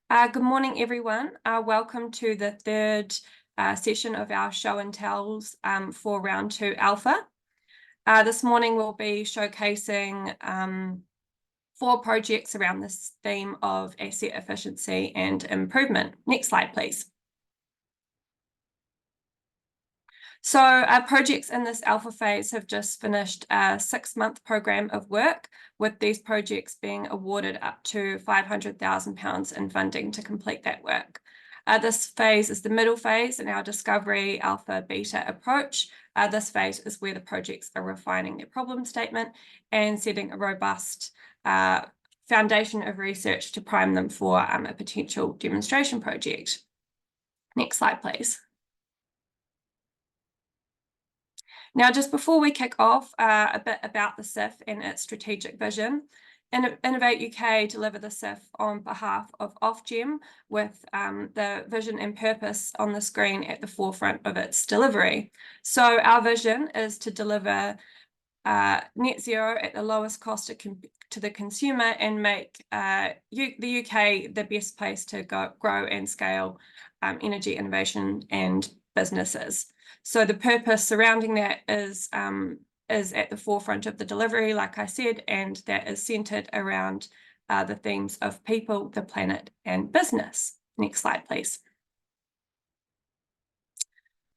Good morning, everyone. Welcome to the third session of our show and tells for round 2 alpha. This morning we'll be showcasing 4 projects around this theme of asset efficiency and improvement. Next slide, please. So our projects in this alpha phase have just finished a 6-month program of work, with these projects being awarded up to £500,000 in funding to complete that work. This phase is the middle phase in our discovery alpha beta approach. This phase is where the projects are refining their problem statement and setting a robust foundation of research to prime them for a potential demonstration project. Next slide, please. Now, just before we kick off, a bit about the SIF and its strategic vision. Innovate UK deliver the SIF on behalf of Ofgem, with the vision and purpose on the screen at the forefront of its delivery. So our vision is to deliver net zero at the lowest cost to the consumer and make the UK the best place to grow and scale energy innovation and businesses. So the purpose surrounding that is at the forefront of the delivery, like I said, and that is centered around the themes of people, the planet, and business. Next slide, please.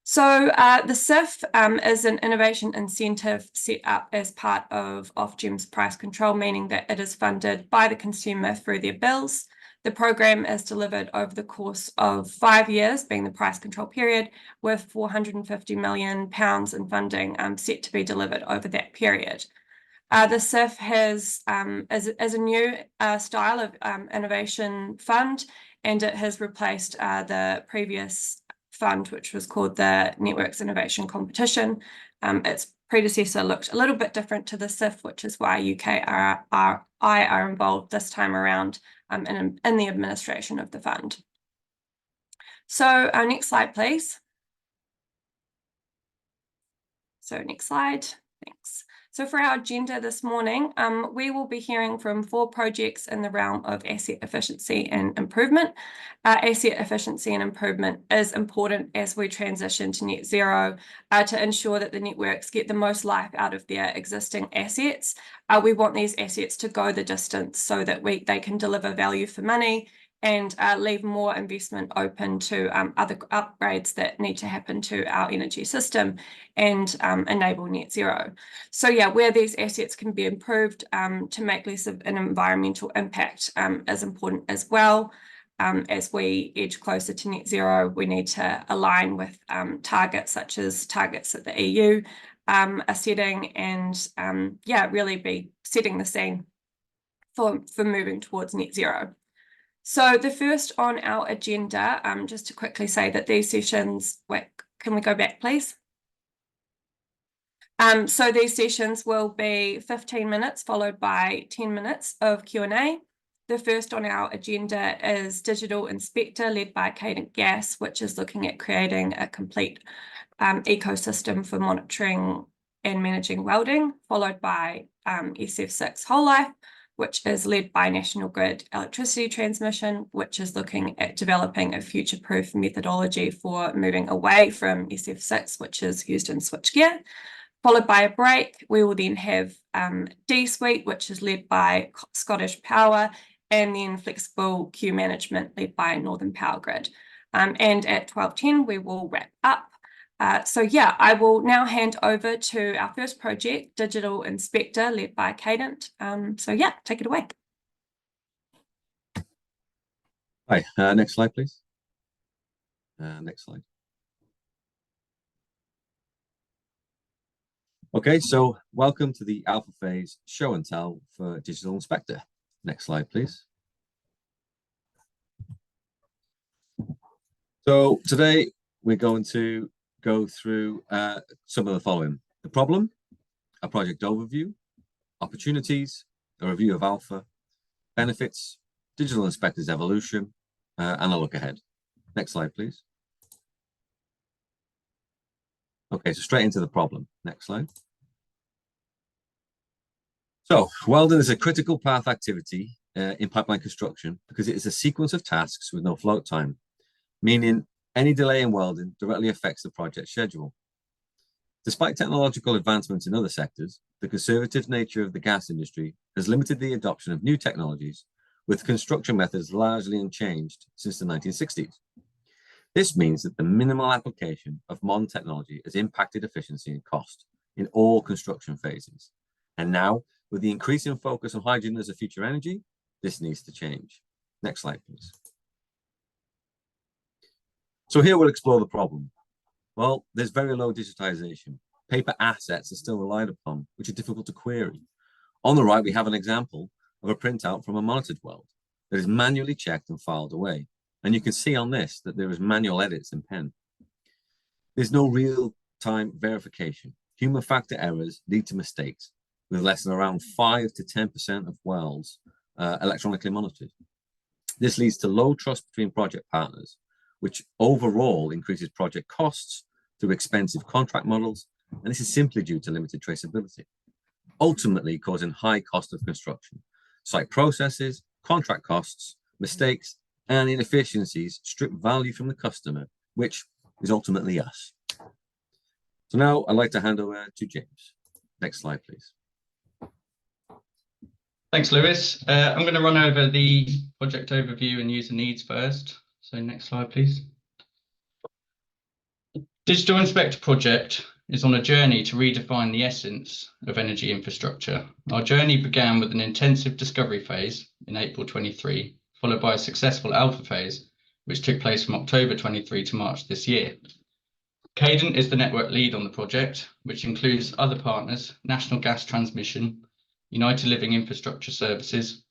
So the SIF is an innovation incentive set up as part of Ofgem's price control, meaning that it is funded by the consumer through their bills. The program is delivered over the course of 5 years, being the price control period, with £450 million in funding set to be delivered over that period. The SIF is a new style of innovation fund, and it has replaced the previous fund, which was called the Networks Innovation Competition. Its predecessor looked a little bit different to the SIF, which is why UKRI are involved this time around in the administration of the fund. So our next slide, please. So next slide, thanks. So for our agenda this morning, we will be hearing from 4 projects in the realm of asset efficiency and improvement. Asset efficiency and improvement is important as we transition to net zero to ensure that the networks get the most life out of their existing assets. We want these assets to go the distance so that they can deliver value for money and leave more investment open to other upgrades that need to happen to our energy system and enable net zero. So yeah, where these assets can be improved to make less of an environmental impact is important as well. As we edge closer to net zero, we need to align with targets such as targets that the EU are setting, and really be setting the scene for moving towards net zero. So the first on our agenda, just to quickly say that these sessions, can we go back, please? So these sessions will be 15 minutes followed by 10 minutes of Q&A. The first on our agenda is Digital Inspector, led by CADENT Gas, which is looking at creating a complete ecosystem for monitoring and managing welding, followed by SF6 Whole Life, which is led by National Grid Electricity Transmission, which is looking at developing a future-proof methodology for moving away from SF6, which is used in switchgear. Followed by a break, we will then have D-Suite, which is led by Scottish Power, and then Flexible Queue Management, led by Northern POWERGRID. And at 12:10, we will wrap up. So yeah, I will now hand over to our first project, Digital Inspector, led by CADENT. So yeah, take it away. Hi, next slide, please. Next slide. Okay, so welcome to the alpha phase show and tell for Digital Inspector. Next slide, please. So today we're going to go through some of the following: the problem, a project overview, opportunities, a review of alpha, benefits, Digital Inspector's evolution, and a look ahead. Next slide, please. Okay, so straight into the problem. Next slide. So welding is a critical path activity in pipeline construction because it is a sequence of tasks with no float time, meaning any delay in welding directly affects the project schedule. Despite technological advancements in other sectors, the conservative nature of the gas industry has limited the adoption of new technologies, with construction methods largely unchanged since the 1960s. This means that the minimal application of modern technology has impacted efficiency and cost in all construction phases. And now, with the increasing focus on hydrogen as a future energy, this needs to change. Next slide, please. So here we'll explore the problem. Well, there's very low digitization. Paper assets are still relied upon, which are difficult to query. On the right, we have an example of a printout from a monitored weld that is manually checked and filed away. And you can see on this that there is manual edits in pen. There's no real-time verification. Human factor errors lead to mistakes, with less than around 5 to 10% of welds electronically monitored. This leads to low trust between project partners, which overall increases project costs through expensive contract models, and this is simply due to limited traceability, ultimately causing high cost of construction. Site processes, contract costs, mistakes, and inefficiencies strip value from the customer, which is ultimately us. So now I'd like to hand over to James. Next slide, please. Thanks, Lewis. I'm going to run over the project overview and user needs first. So next slide, please. Digital Inspector project is on a journey to redefine the essence of energy infrastructure. Our journey began with an intensive discovery phase in April 23, followed by a successful alpha phase, which took place from October 23 to March this year. CADENT is the network lead on the project, which includes other partners, National Gas Transmission, United Living Infrastructure Services,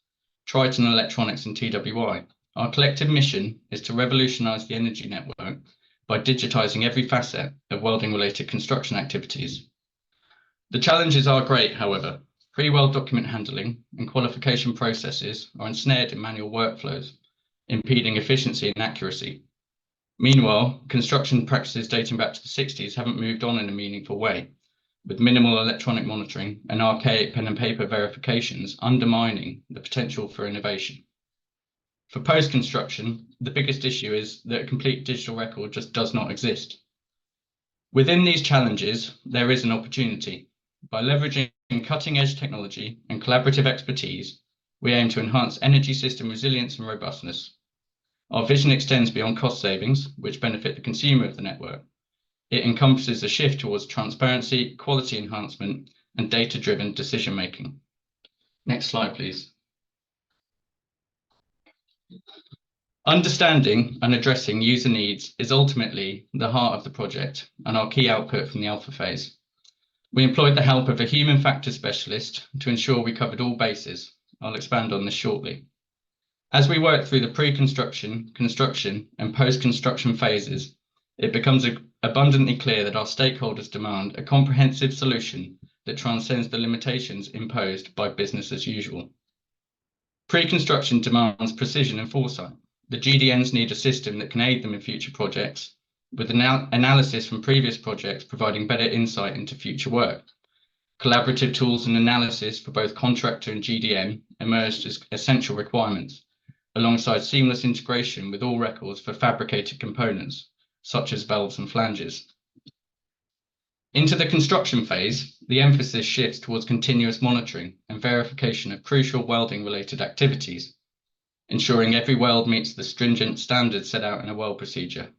Triton Electronics and TWI. Our collective mission is to revolutionise the energy network by digitising every facet of welding-related construction activities. The challenges are great, however. Pre-weld document handling and qualification processes are ensnared in manual workflows, impeding efficiency and accuracy. Meanwhile, construction practices dating back to the 60s haven't moved on in a meaningful way, with minimal electronic monitoring and archaic pen and paper verifications undermining the potential for innovation. For post-construction, the biggest issue is that a complete digital record just does not exist. Within these challenges, there is an opportunity. By leveraging cutting-edge technology and collaborative expertise, we aim to enhance energy system resilience and robustness. Our vision extends beyond cost savings, which benefit the consumer of the network. It encompasses a shift towards transparency, quality enhancement, and data-driven decision-making. Next slide, please. Understanding and addressing user needs is ultimately the heart of the project and our key output from the alpha phase. We employed the help of a human factors specialist to ensure we covered all bases. I'll expand on this shortly. As we work through the pre-construction, construction, and post-construction phases, it becomes abundantly clear that our stakeholders demand a comprehensive solution that transcends the limitations imposed by business as usual. Pre-construction demands precision and foresight. The GDNs need a system that can aid them in future projects, with analysis from previous projects providing better insight into future work. Collaborative tools and analysis for both contractor and GDN emerged as essential requirements, alongside seamless integration with all records for fabricated components, such as valves and flanges. Into the construction phase, the emphasis shifts towards continuous monitoring and verification of crucial welding-related activities, ensuring every weld meets the stringent standards set out in a weld procedure.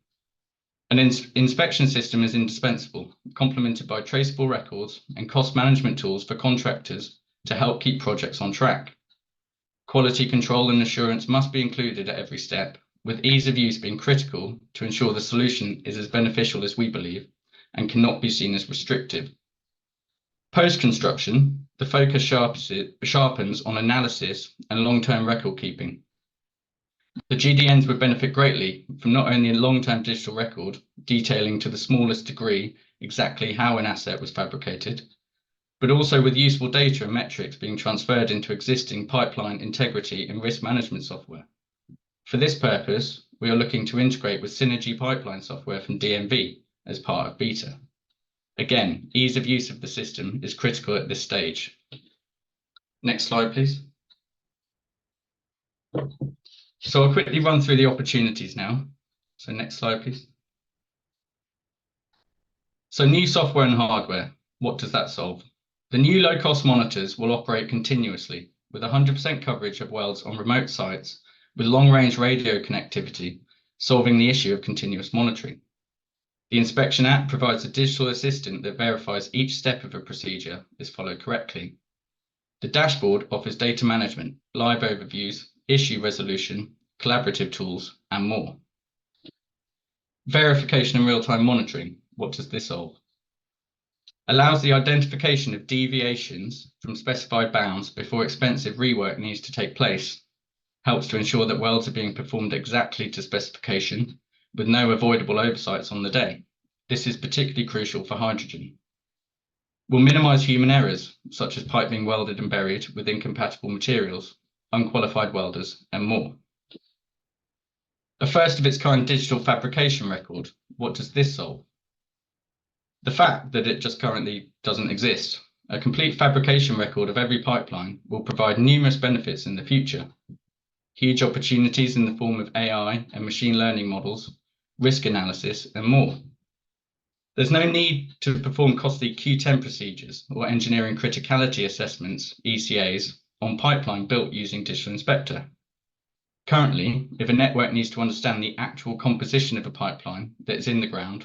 An inspection system is indispensable, complemented by traceable records and cost management tools for contractors to help keep projects on track. Quality control and assurance must be included at every step, with ease of use being critical to ensure the solution is as beneficial as we believe and cannot be seen as restrictive. Post-construction, the focus sharpens on analysis and long-term record keeping. The GDNs would benefit greatly from not only a long-term digital record detailing to the smallest degree exactly how an asset was fabricated, but also with useful data and metrics being transferred into existing pipeline integrity and risk management software. For this purpose, we are looking to integrate with Synergy pipeline software from DNV as part of beta. Again, ease of use of the system is critical at this stage. Next slide, please. So I'll quickly run through the opportunities now. So next slide, please. So new software and hardware, what does that solve? The new low-cost monitors will operate continuously with 100% coverage of welds on remote sites with long-range radio connectivity, solving the issue of continuous monitoring. The Inspection app provides a digital assistant that verifies each step of a procedure is followed correctly. The dashboard offers data management, live overviews, issue resolution, collaborative tools, and more. Verification and real-time monitoring, what does this solve? Allows the identification of deviations from specified bounds before expensive rework needs to take place. Helps to ensure that welds are being performed exactly to specification with no avoidable oversights on the day. This is particularly crucial for hydrogen. Will minimize human errors, such as pipe being welded and buried with incompatible materials, unqualified welders, and more. A first of its kind digital fabrication record, what does this solve? The fact that it just currently doesn't exist. A complete fabrication record of every pipeline will provide numerous benefits in the future. Huge opportunities in the form of AI and machine learning models, risk analysis, and more. There's no need to perform costly Q10 procedures or engineering criticality assessments, ECAs, on pipeline built using Digital Inspector. Currently, if a network needs to understand the actual composition of a pipeline that is in the ground,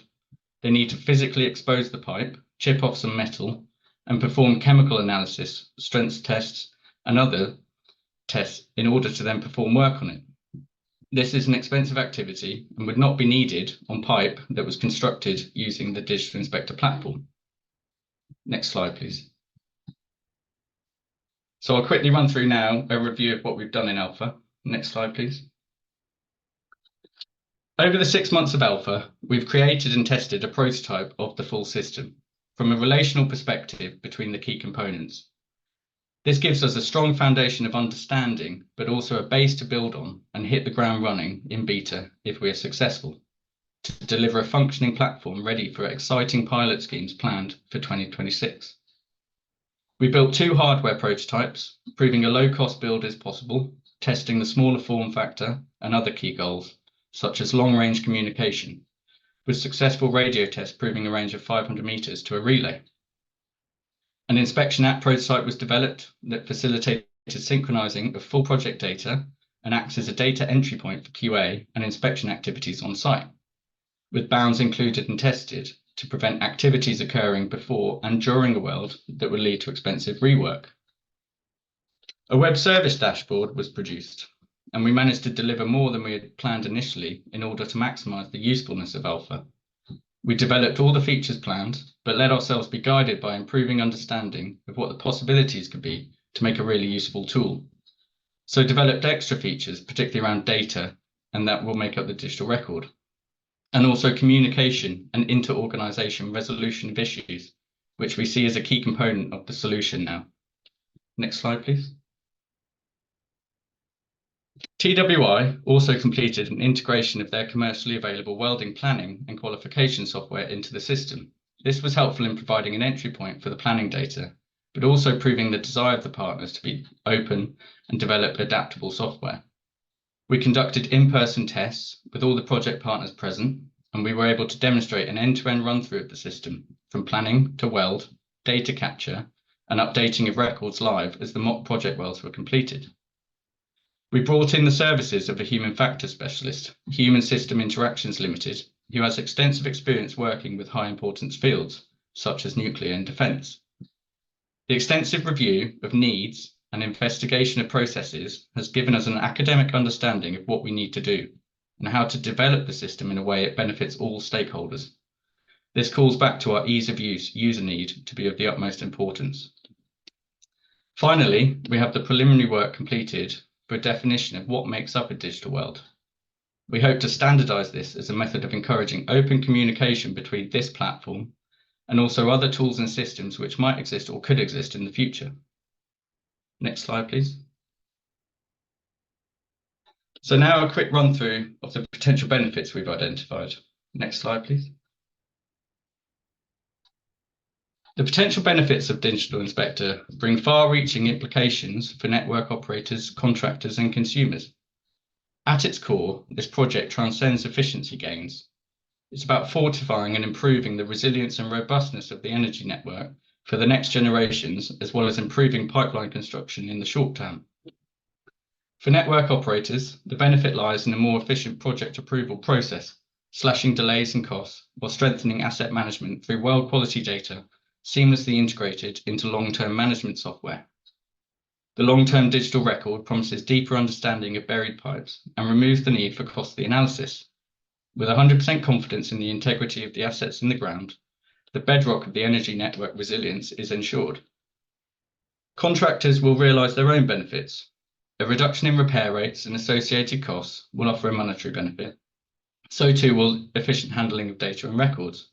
they need to physically expose the pipe, chip off some metal, and perform chemical analysis, strength tests, and other tests in order to then perform work on it. This is an expensive activity and would not be needed on pipe that was constructed using the Digital Inspector platform. Next slide, please. So I'll quickly run through now a review of what we've done in Alpha. Next slide, please. Over the 6 months of Alpha, we've created and tested a prototype of the full system from a relational perspective between the key components. This gives us a strong foundation of understanding, but also a base to build on and hit the ground running in beta if we are successful, to deliver a functioning platform ready for exciting pilot schemes planned for 2026. We built 2 hardware prototypes, proving a low-cost build is possible, testing the smaller form factor and other key goals, such as long-range communication, with successful radio tests proving a range of 500 meters to a relay. An Inspection app prototype was developed that facilitated synchronizing of full project data and acts as a data entry point for QA and inspection activities on site, with bounds included and tested to prevent activities occurring before and during a weld that would lead to expensive rework. A web service dashboard was produced, and we managed to deliver more than we had planned initially in order to maximize the usefulness of Alpha. We developed all the features planned, but let ourselves be guided by improving understanding of what the possibilities could be to make a really useful tool. So developed extra features, particularly around data, and that will make up the digital record. And also communication and inter-organization resolution of issues, which we see as a key component of the solution now. Next slide, please. TWI also completed an integration of their commercially available welding planning and qualification software into the system. This was helpful in providing an entry point for the planning data, but also proving the desire of the partners to be open and develop adaptable software. We conducted in-person tests with all the project partners present, and we were able to demonstrate an end-to-end run-through of the system, from planning to weld, data capture, and updating of records live as the mock project welds were completed. We brought in the services of a human factors specialist, Human System Interactions Limited, who has extensive experience working with high importance fields, such as nuclear and defence. The extensive review of needs and investigation of processes has given us an academic understanding of what we need to do and how to develop the system in a way it benefits all stakeholders. This calls back to our ease of use user need to be of the utmost importance. Finally, we have the preliminary work completed for a definition of what makes up a digital weld. We hope to standardize this as a method of encouraging open communication between this platform and also other tools and systems which might exist or could exist in the future. Next slide, please. So now a quick run through of the potential benefits we've identified. Next slide, please. The potential benefits of Digital Inspector bring far-reaching implications for network operators, contractors, and consumers. At its core, this project transcends efficiency gains. It's about fortifying and improving the resilience and robustness of the energy network for the next generations, as well as improving pipeline construction in the short term. For network operators, the benefit lies in a more efficient project approval process, slashing delays and costs, while strengthening asset management through world quality data seamlessly integrated into long-term management software. The long-term digital record promises deeper understanding of buried pipes and removes the need for costly analysis. With 100% confidence in the integrity of the assets in the ground, the bedrock of the energy network resilience is ensured. Contractors will realise their own benefits. A reduction in repair rates and associated costs will offer a monetary benefit. So too will efficient handling of data and records.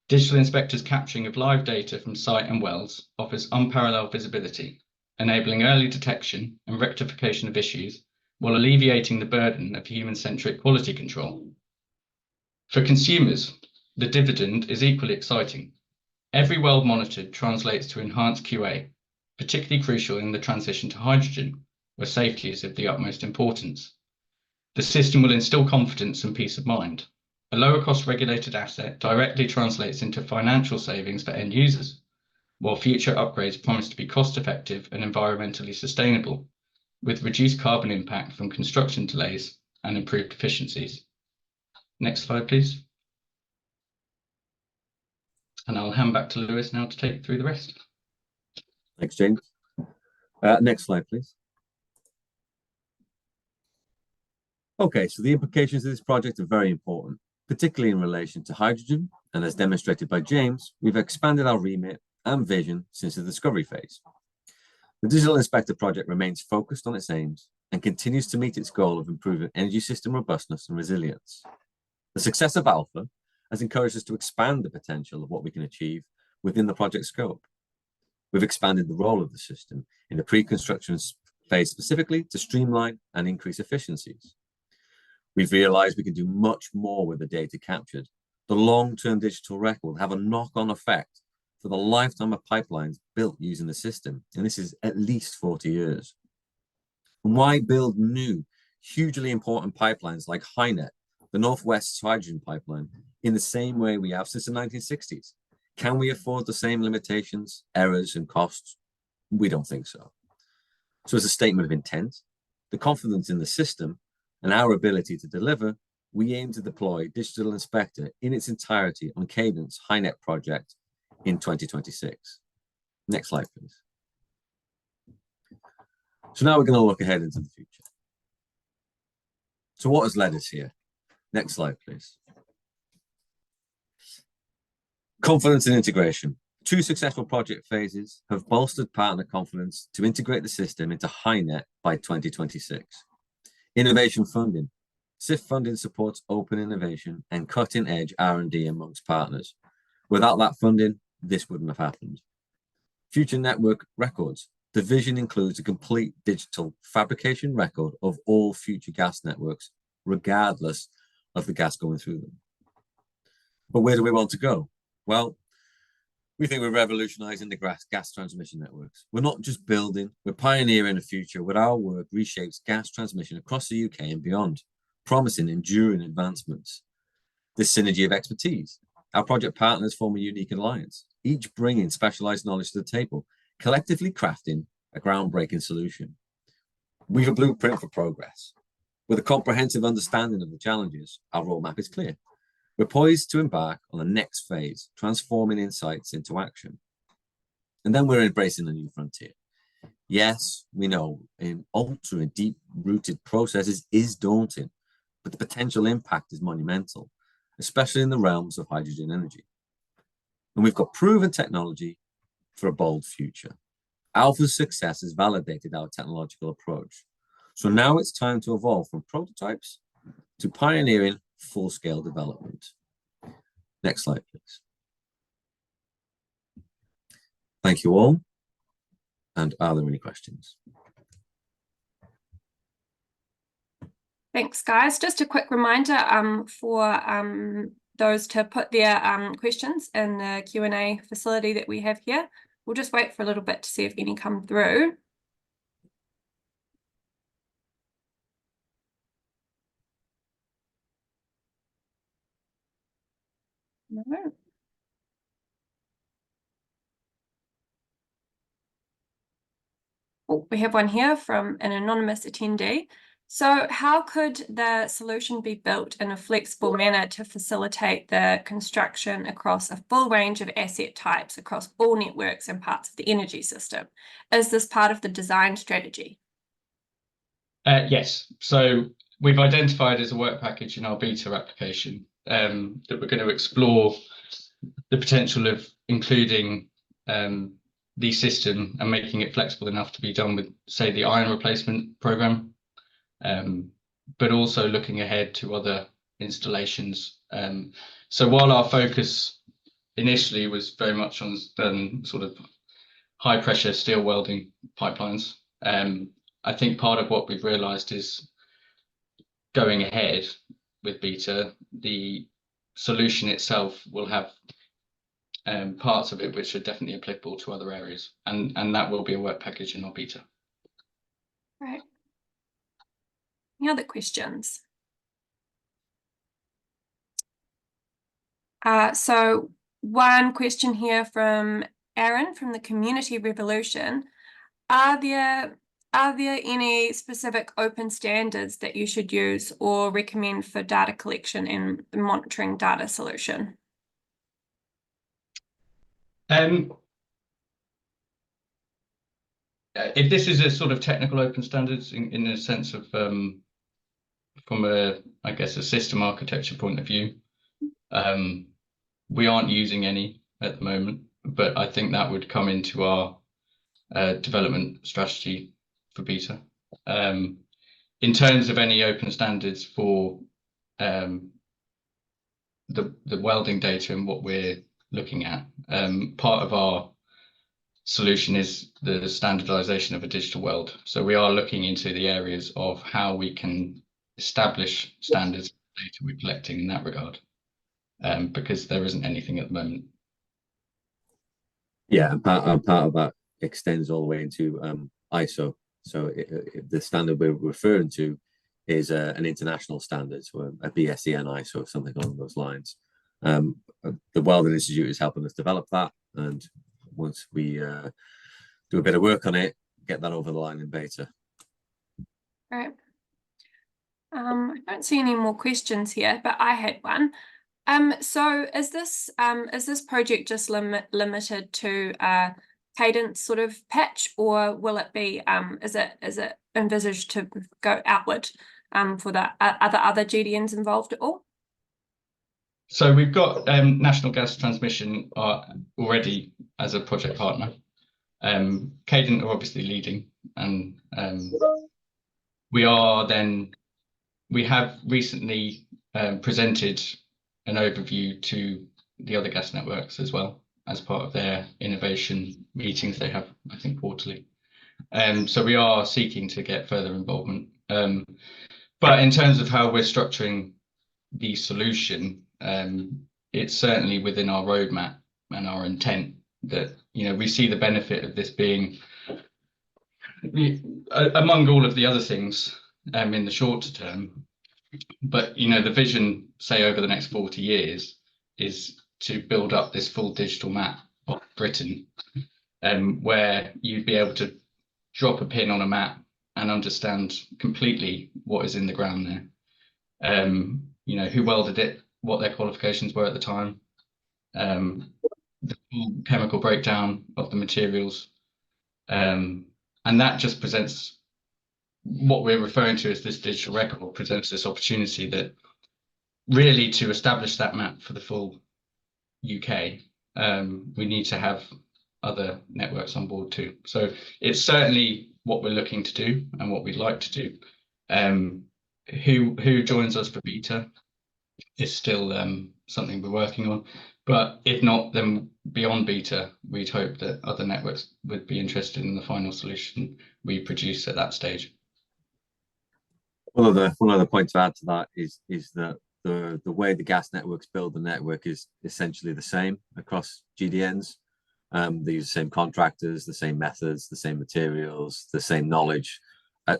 Digital inspectors' capturing of live data from site and wells offers unparalleled visibility, enabling early detection and rectification of issues while alleviating the burden of human-centric quality control. For consumers, the dividend is equally exciting. Every well monitored translates to enhanced QA, particularly crucial in the transition to hydrogen, where safety is of the utmost importance. The system will instill confidence and peace of mind. A lower cost regulated asset directly translates into financial savings for end users, while future upgrades promise to be cost effective and environmentally sustainable, with reduced carbon impact from construction delays and improved efficiencies. Next slide, please. And I'll hand back to Lewis now to take you through the rest. Thanks, James. Next slide, please. Okay, so the implications of this project are very important, particularly in relation to hydrogen, and as demonstrated by James, we've expanded our remit and vision since the discovery phase. The Digital Inspector project remains focused on its aims and continues to meet its goal of improving energy system robustness and resilience. The success of Alpha has encouraged us to expand the potential of what we can achieve within the project scope. We've expanded the role of the system in the pre-construction phase specifically to streamline and increase efficiencies. We've realized we can do much more with the data captured. The long-term digital record will have a knock-on effect for the lifetime of pipelines built using the system, and this is at least 40 years. And why build new, hugely important pipelines like HyNet, the Northwest Hydrogen Pipeline, in the same way we have since the 1960s? Can we afford the same limitations, errors, and costs? We don't think so. So as a statement of intent, the confidence in the system, and our ability to deliver, we aim to deploy Digital Inspector in its entirety on CADENT's HyNet project in 2026. Next slide, please. So now we're going to look ahead into the future. So what has led us here? Next slide, please. Confidence and integration. 2 successful project phases have bolstered partner confidence to integrate the system into HyNet by 2026. Innovation funding. SIF funding supports open innovation and cutting-edge R&D amongst partners. Without that funding, this wouldn't have happened. Future network records. The vision includes a complete digital fabrication record of all future gas networks, regardless of the gas going through them. But where do we want to go? Well, we think we're revolutionizing the gas transmission networks. We're not just building, we're pioneering a future where our work reshapes gas transmission across the UK and beyond, promising enduring advancements. This synergy of expertise. Our project partners form a unique alliance, each bringing specialized knowledge to the table, collectively crafting a groundbreaking solution. We've a blueprint for progress. With a comprehensive understanding of the challenges, our roadmap is clear. We're poised to embark on the next phase, transforming insights into action. And then we're embracing a new frontier. Yes, we know altering deep-rooted processes is daunting, but the potential impact is monumental, especially in the realms of hydrogen energy. And we've got proven technology for a bold future. Alpha's success has validated our technological approach. So now it's time to evolve from prototypes to pioneering full-scale development. Next slide, please. Thank you all. And are there any questions? Thanks, guys. Just a quick reminder for those to put their questions in the Q&A facility that we have here. We'll just wait for a little bit to see if any come through. No. Oh, we have one here from an anonymous attendee. So how could the solution be built in a flexible manner to facilitate the construction across a full range of asset types across all networks and parts of the energy system? Is this part of the design strategy? Yes. So we've identified as a work package in our beta application that we're going to explore the potential of including the system and making it flexible enough to be done with, say, the iron replacement program, but also looking ahead to other installations. So while our focus initially was very much on sort of high pressure steel welding pipelines, I think part of what we've realized is going ahead with beta, the solution itself will have parts of it which are definitely applicable to other areas, and that will be a work package in our beta. Right. Any other questions? So one question here from Aaron from the Community Revolution. Are there any specific open standards that you should use or recommend for data collection and monitoring data solution? If this is a sort of technical open standards in the sense of from a, I guess, a system architecture point of view, we aren't using any at the moment, but I think that would come into our development strategy for beta. In terms of any open standards for the welding data and what we're looking at, part of our solution is the standardization of a digital weld. So we are looking into the areas of how we can establish standards for the data we're collecting in that regard, because there isn't anything at the moment. Yeah, and part of that extends all the way into ISO. So the standard we're referring to is an international standard, so a BSEN ISO, something along those lines. The Welding Institute is helping us develop that, and once we do a bit of work on it, get that over the line in beta. Right. I don't see any more questions here, but I had one. So is this project just limited to CADENT sort of patch, or will it be is it envisaged to go outward for the other GDNs involved at all? So we've got National Gas Transmission already as a project partner. CADENT are obviously leading, and we have recently presented an overview to the other gas networks as well as part of their innovation meetings they have, I think, quarterly. So we are seeking to get further involvement. But in terms of how we're structuring the solution, it's certainly within our roadmap and our intent that, you know, we see the benefit of this being among all of the other things in the shorter term. But, you know, the vision, say, over the next 40 years is to build up this full digital map of Britain, where you'd be able to drop a pin on a map and understand completely what is in the ground there. You know, who welded it, what their qualifications were at the time, the full chemical breakdown of the materials. And that just presents what we're referring to as this digital record, presents this opportunity that really, to establish that map for the full UK, we need to have other networks on board too. So it's certainly what we're looking to do and what we'd like to do. Who joins us for beta is still something we're working on, but if not, then beyond beta, we'd hope that other networks would be interested in the final solution we produce at that stage. One other point to add to that is that the way the gas networks build the network is essentially the same across GDNs. They use the same contractors, the same methods, the same materials, the same knowledge,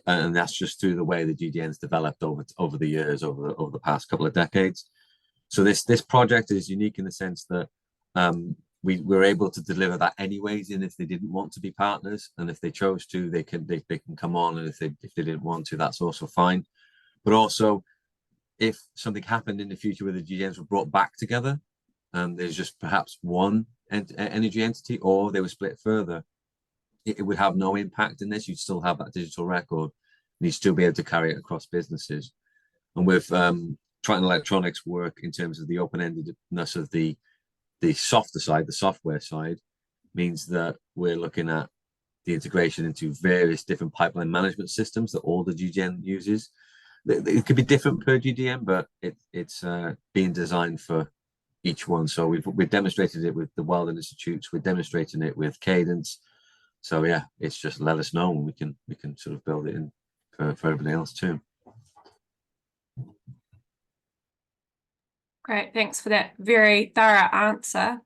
and that's just through the way the GDNs developed over the years, over the past couple of decades. So this project is unique in the sense that we were able to deliver that anyways, and if they didn't want to be partners, and if they chose to, they can come on, and if they didn't want to, that's also fine. But also, if something happened in the future where the GDMs were brought back together, and there's just perhaps one energy entity, or they were split further, it would have no impact in this. You'd still have that digital record, and you'd still be able to carry it across businesses. And with Triton Electronics work in terms of the open-endedness of the softer side, the software side, means that we're looking at the integration into various different pipeline management systems that all the GDM uses. It could be different per GDM, but it's being designed for each one. So we've demonstrated it with the Weldon Institutes. We're demonstrating it with CADENT. So yeah, it's just let us know, and we can sort of build it in for everybody else too. Great, thanks for that very thorough answer.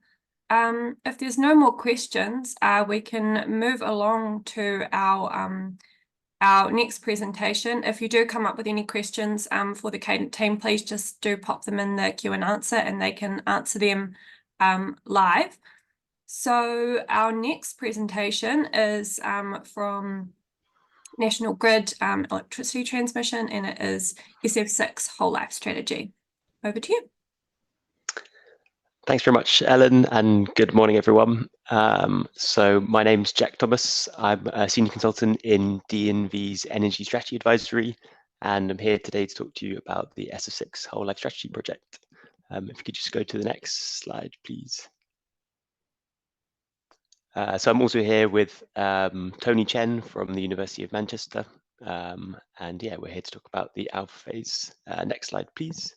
If there's no more questions, we can move along to our next presentation. If you do come up with any questions for the CADENT team, please just do pop them in the Q and answer, and they can answer them live. So our next presentation is from National Grid Electricity Transmission, and it is SF6 Whole Life Strategy. Over to you. Thanks very much, Ellen, and good morning, everyone. So my name's Jack Thomas. I'm a senior consultant in DNV's Energy Strategy Advisory, and I'm here today to talk to you about the SF6 Whole Life Strategy project. If you could just go to the next slide, please. So I'm also here with Tony Chen from the University of Manchester, and yeah, we're here to talk about the alpha phase. Next slide, please.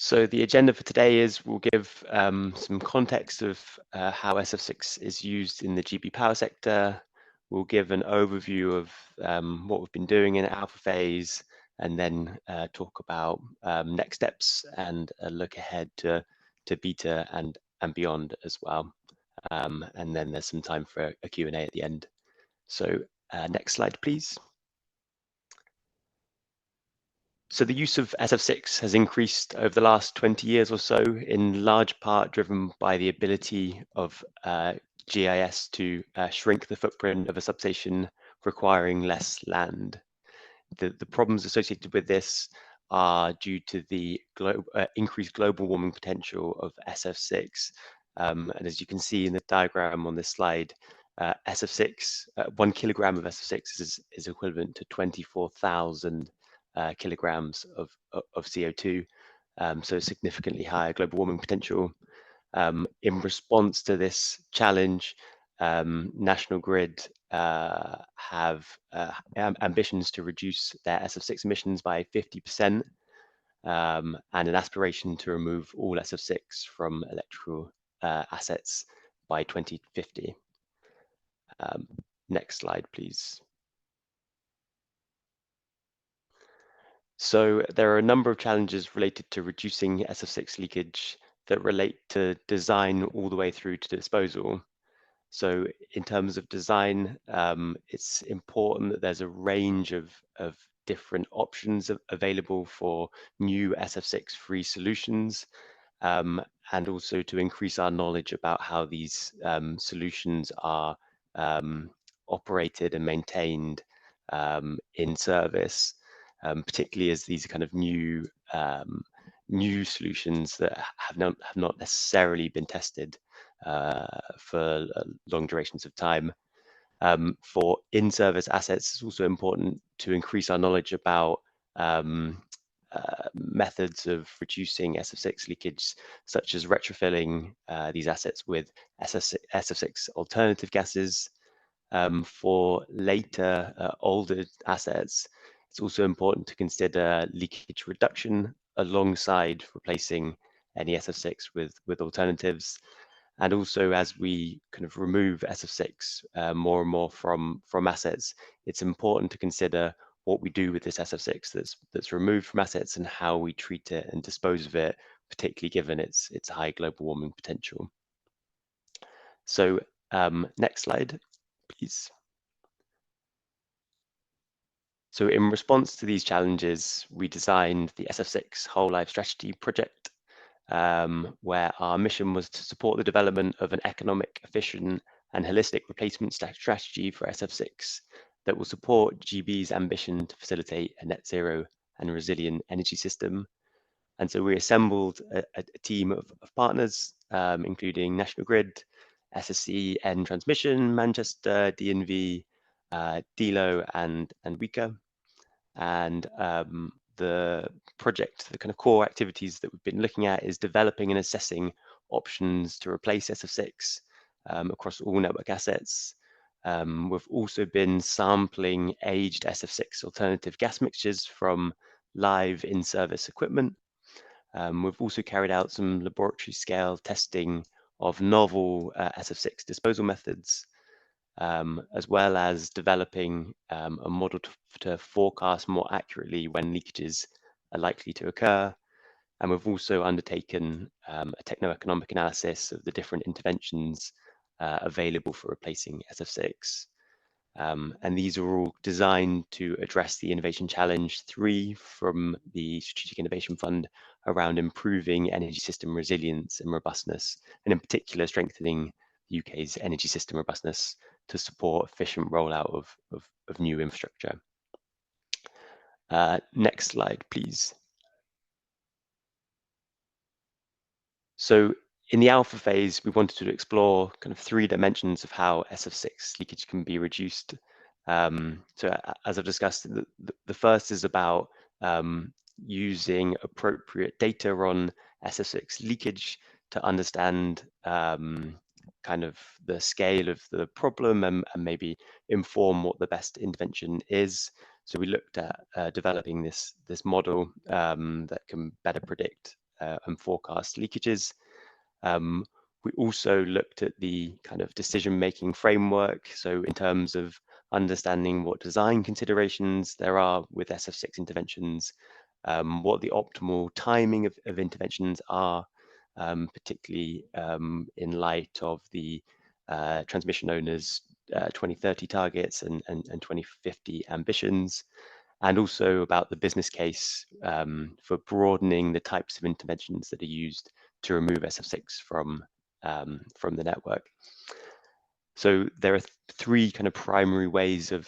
So the agenda for today is we'll give some context of how SF6 is used in the GB power sector. We'll give an overview of what we've been doing in alpha phase, and then talk about next steps and a look ahead to beta and beyond as well. And then there's some time for a Q&A at the end. So next slide, please. So the use of SF6 has increased over the last 20 years or so, in large part driven by the ability of GIS to shrink the footprint of a substation, requiring less land. The problems associated with this are due to the increased global warming potential of SF6. And as you can see in the diagram on this slide, SF6, 1 kilogram of SF6 is equivalent to 24,000 kilograms of CO2, so significantly higher global warming potential. In response to this challenge, National Grid have ambitions to reduce their SF6 emissions by 50%, and an aspiration to remove all SF6 from electrical assets by 2050. Next slide, please. So there are a number of challenges related to reducing SF6 leakage that relate to design all the way through to disposal. So in terms of design, it's important that there's a range of different options available for new SF6 free solutions, and also to increase our knowledge about how these solutions are operated and maintained in service. Particularly as these are kind of new solutions that have not necessarily been tested for long durations of time. For in-service assets, it's also important to increase our knowledge about methods of reducing SF6 leakage, such as retrofilling these assets with SF6 alternative gases. For later, older assets, it's also important to consider leakage reduction alongside replacing any SF6 with alternatives. And also, as we kind of remove SF6 more and more from assets, it's important to consider what we do with this SF6 that's removed from assets, and how we treat it and dispose of it, particularly given its high global warming potential. So next slide, please. So in response to these challenges, we designed the SF6 Whole Life Strategy project, where our mission was to support the development of an economic, efficient and holistic replacement strategy for SF6 that will support GB's ambition to facilitate a net zero and resilient energy system. And so we assembled a team of partners, including National Grid, SSE, N Transmission, Manchester, DNV, DELO and WECA. And the project, the kind of core activities that we've been looking at is developing and assessing options to replace SF6 across all network assets. We've also been sampling aged SF6 alternative gas mixtures from live in-service equipment. We've also carried out some laboratory scale testing of novel SF6 disposal methods, as well as developing a model to forecast more accurately when leakages are likely to occur. And we've also undertaken a techno-economic analysis of the different interventions available for replacing SF6. And these are all designed to address the Innovation Challenge 3 from the Strategic Innovation Fund around improving energy system resilience and robustness, and in particular strengthening the UK's energy system robustness to support efficient rollout of new infrastructure. Next slide, please. So in the alpha phase, we wanted to explore kind of 3 dimensions of how SF6 leakage can be reduced. So as I've discussed, the first is about using appropriate data on SF6 leakage to understand kind of the scale of the problem and maybe inform what the best intervention is. So we looked at developing this model that can better predict and forecast leakages. We also looked at the kind of decision-making framework. So in terms of understanding what design considerations there are with SF6 interventions, what the optimal timing of interventions are, particularly in light of the transmission owners' 2030 targets and 2050 ambitions, and also about the business case for broadening the types of interventions that are used to remove SF6 from the network. So there are 3 kind of primary ways of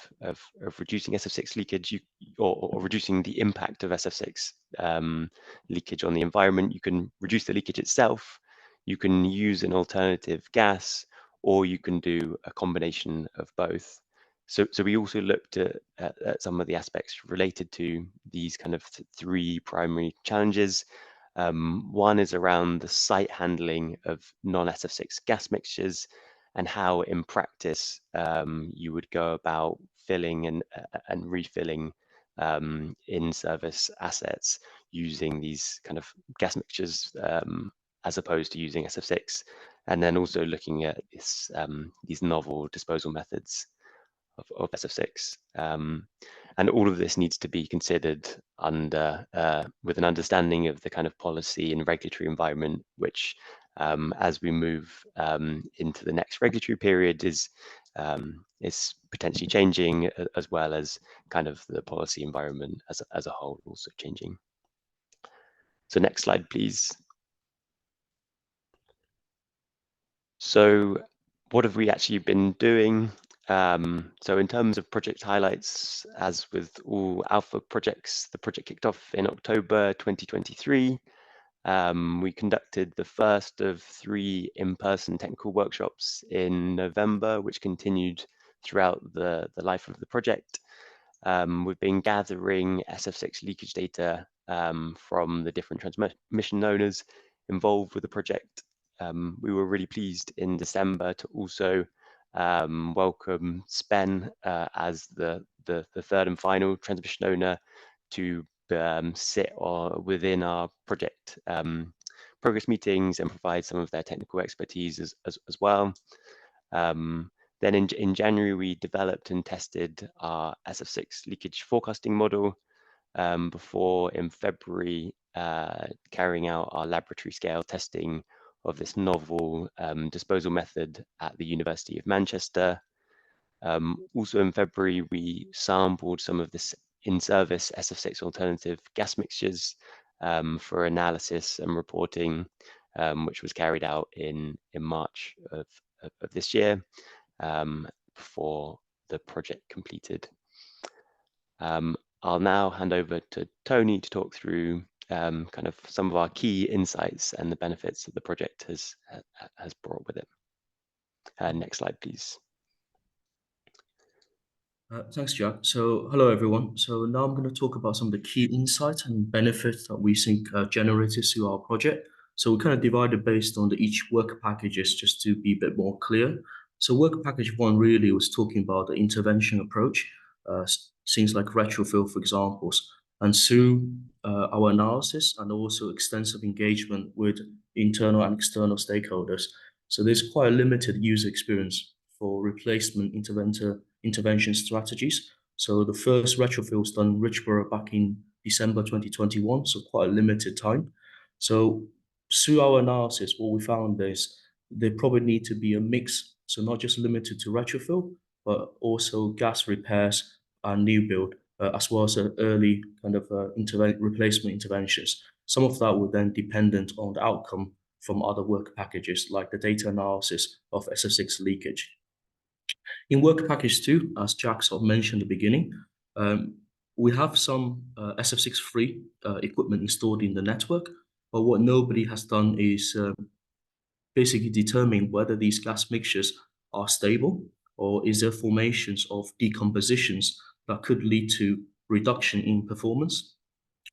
reducing SF6 leakage or reducing the impact of SF6 leakage on the environment. You can reduce the leakage itself, you can use an alternative gas, or you can do a combination of both. So we also looked at some of the aspects related to these kind of 3 primary challenges. One is around the site handling of non-SF6 gas mixtures and how in practice you would go about filling and refilling in-service assets using these kind of gas mixtures as opposed to using SF6, and then also looking at this, these novel disposal methods of SF6. And all of this needs to be considered under with an understanding of the kind of policy and regulatory environment, which as we move into the next regulatory period is potentially changing, as well as kind of the policy environment as a whole also changing. So next slide, please. So what have we actually been doing? So in terms of project highlights, as with all alpha projects, the project kicked off in October 2023. We conducted the first of 3 in-person technical workshops in November, which continued throughout the life of the project. We've been gathering SF6 leakage data from the different transmission owners involved with the project. We were really pleased in December to also welcome SPEN as the 3rd and final transmission owner to sit within our project progress meetings and provide some of their technical expertise as well. Then in January, we developed and tested our SF6 leakage forecasting model before in February carrying out our laboratory scale testing of this novel disposal method at the University of Manchester. Also in February, we sampled some of this in-service SF6 alternative gas mixtures for analysis and reporting, which was carried out in March of this year before the project completed. I'll now hand over to Tony to talk through kind of some of our key insights and the benefits that the project has brought with it. Next slide, please. Thanks, Jack. So hello, everyone. So now I'm going to talk about some of the key insights and benefits that we think generated through our project. So we kind of divided based on each work packages just to be a bit more clear. So work package 1 really was talking about the intervention approach, things like retrofill, for examples. And through our analysis and also extensive engagement with internal and external stakeholders, so there's quite a limited user experience for replacement intervention strategies. So the first retrofill was done in Richborough back in December 2021, so quite a limited time. So through our analysis, what we found is there probably need to be a mix, so not just limited to retrofill, but also gas repairs and new build, as well as early kind of replacement interventions. Some of that would then dependent on the outcome from other work packages, like the data analysis of SF6 leakage. In work package 2, as Jack sort of mentioned at the beginning, we have some SF6 free equipment installed in the network, but what nobody has done is basically determine whether these gas mixtures are stable or is there formations of decompositions that could lead to reduction in performance.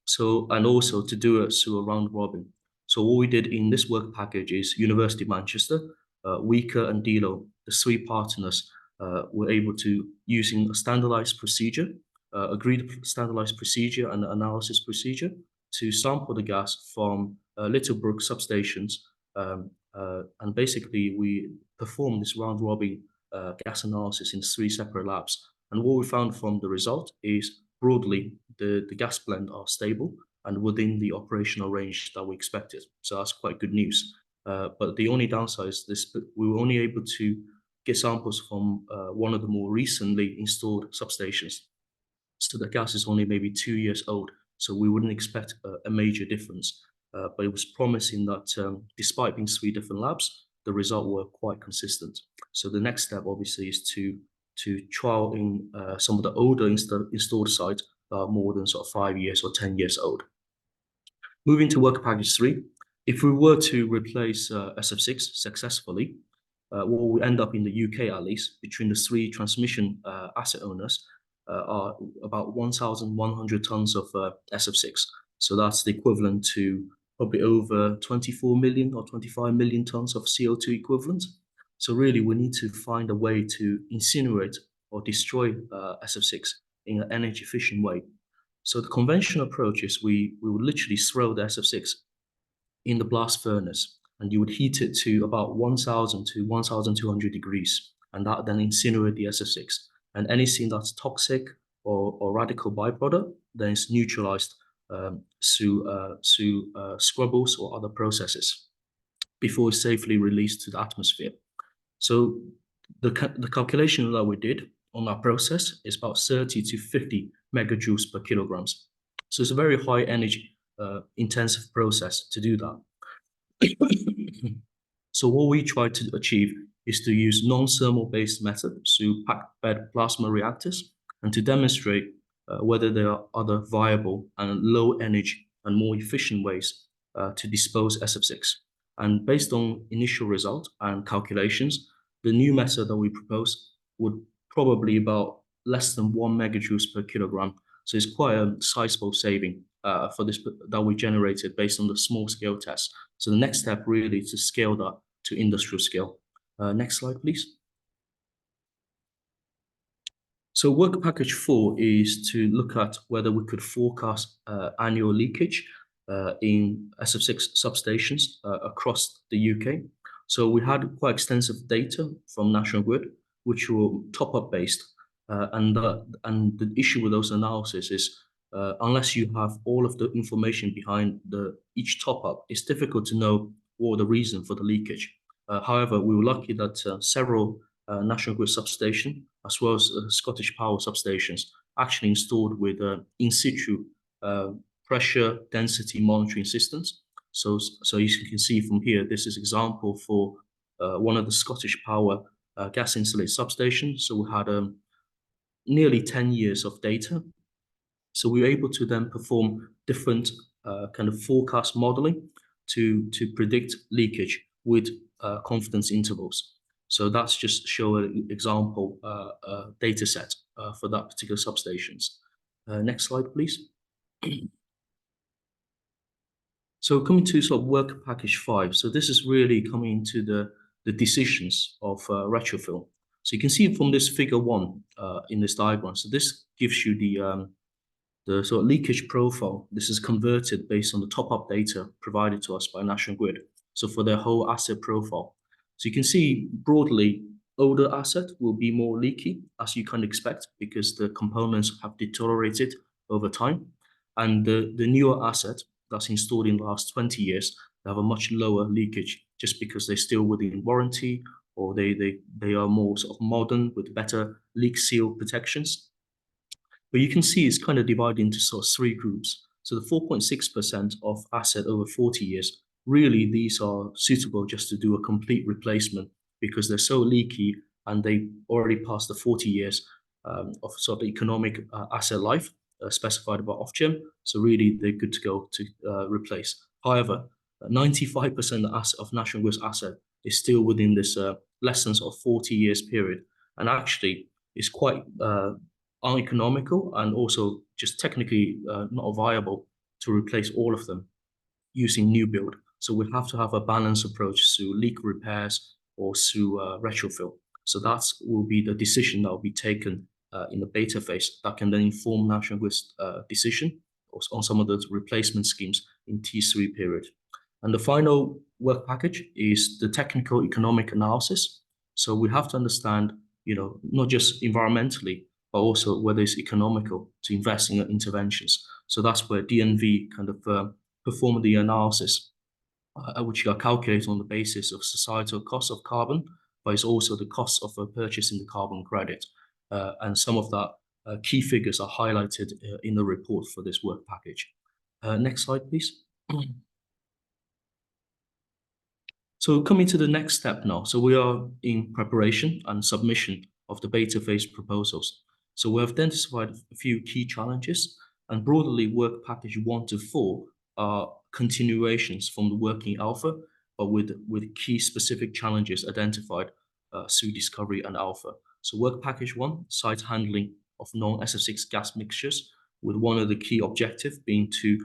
So, and also to do it through a round robin. So what we did in this work package is University of Manchester, Weaker and Delo, the 3 partners, were able to, using a standardized procedure, agreed standardized procedure and analysis procedure, to sample the gas from Littlebrook substations. And basically, we performed this round robin gas analysis in 3 separate labs. And what we found from the result is broadly the gas blend are stable and within the operational range that we expected. So that's quite good news. But the only downside is this: we were only able to get samples from one of the more recently installed substations. So the gas is only maybe 2 years old, so we wouldn't expect a major difference. But it was promising that despite being 3 different labs, the result were quite consistent. So the next step obviously is to trial in some of the older installed sites that are more than sort of 5 years or 10 years old. Moving to work package 3, if we were to replace SF6 successfully, what we end up in the UK at least, between the 3 transmission asset owners, are about 1,100 tons of SF6. So that's the equivalent to probably over 24 million or 25 million tons of CO2 equivalent. So really, we need to find a way to incinerate or destroy SF6 in an energy efficient way. So the conventional approach is we would literally throw the SF6 in the blast furnace, and you would heat it to about 1,000 to 1,200 degrees, and that then incinerate the SF6. And anything that's toxic or radical byproduct, then it's neutralized through scrubbles or other processes before it's safely released to the atmosphere. So the calculation that we did on our process is about 30 to 50 megajoules per kilograms. So it's a very high energy intensive process to do that. So what we try to achieve is to use non-thermal based methods through packed bed plasma reactors, and to demonstrate whether there are other viable and low energy and more efficient ways to dispose SF6. And based on initial results and calculations, the new method that we propose would probably about less than 1 megajoules per kilogram. So it's quite a sizable saving for this that we generated based on the small scale test. So the next step really is to scale that to industrial scale. Next slide, please. So work package 4 is to look at whether we could forecast annual leakage in SF6 substations across the UK. So we had quite extensive data from National Grid, which were top-up based. And the issue with those analyses is unless you have all of the information behind each top-up, it's difficult to know what the reason for the leakage. However, we were lucky that several National Grid substations, as well as Scottish Power substations, actually installed with in situ pressure density monitoring systems. So as you can see from here, this is example for one of the Scottish Power gas insulated substations. So we had nearly 10 years of data. So we were able to then perform different kind of forecast modeling to predict leakage with confidence intervals. So that's just show an example data set for that particular substations. Next slide, please. So coming to sort of work package 5. So this is really coming into the decisions of retrofill. So you can see from this figure 1 in this diagram. So this gives you the sort of leakage profile. This is converted based on the top-up data provided to us by National Grid. So for their whole asset profile. So you can see broadly, older asset will be more leaky, as you can expect, because the components have deteriorated over time. And the newer asset that's installed in the last 20 years, they have a much lower leakage, just because they're still within warranty, or they are more sort of modern with better leak seal protections. But you can see it's kind of divided into sort of 3 groups. So the 4.6% of asset over 40 years, really these are suitable just to do a complete replacement because they're so leaky and they already passed the 40 years of sort of economic asset life specified by Ofgem. So really they're good to go to replace. However, 95% of National Grid's asset is still within this less than sort of 40 years period. And actually it's quite uneconomical and also just technically not viable to replace all of them using new build. So we have to have a balanced approach to leak repairs or to retrofill. So that will be the decision that will be taken in the beta phase that can then inform National Grid's decision on some of those replacement schemes in T3 period. And the final work package is the technical economic analysis. So we have to understand, not just environmentally, but also whether it's economical to invest in interventions. So that's where DNV kind of perform the analysis, which are calculated on the basis of societal cost of carbon, but it's also the cost of purchasing the carbon credit. And some of that key figures are highlighted in the report for this work package. Next slide, please. So coming to the next step now. So we are in preparation and submission of the beta phase proposals. So we have identified a few key challenges, and broadly work package 1 to 4 are continuations from the working alpha, but with key specific challenges identified through discovery and alpha. So work package 1, site handling of non-SF6 gas mixtures, with one of the key objectives being to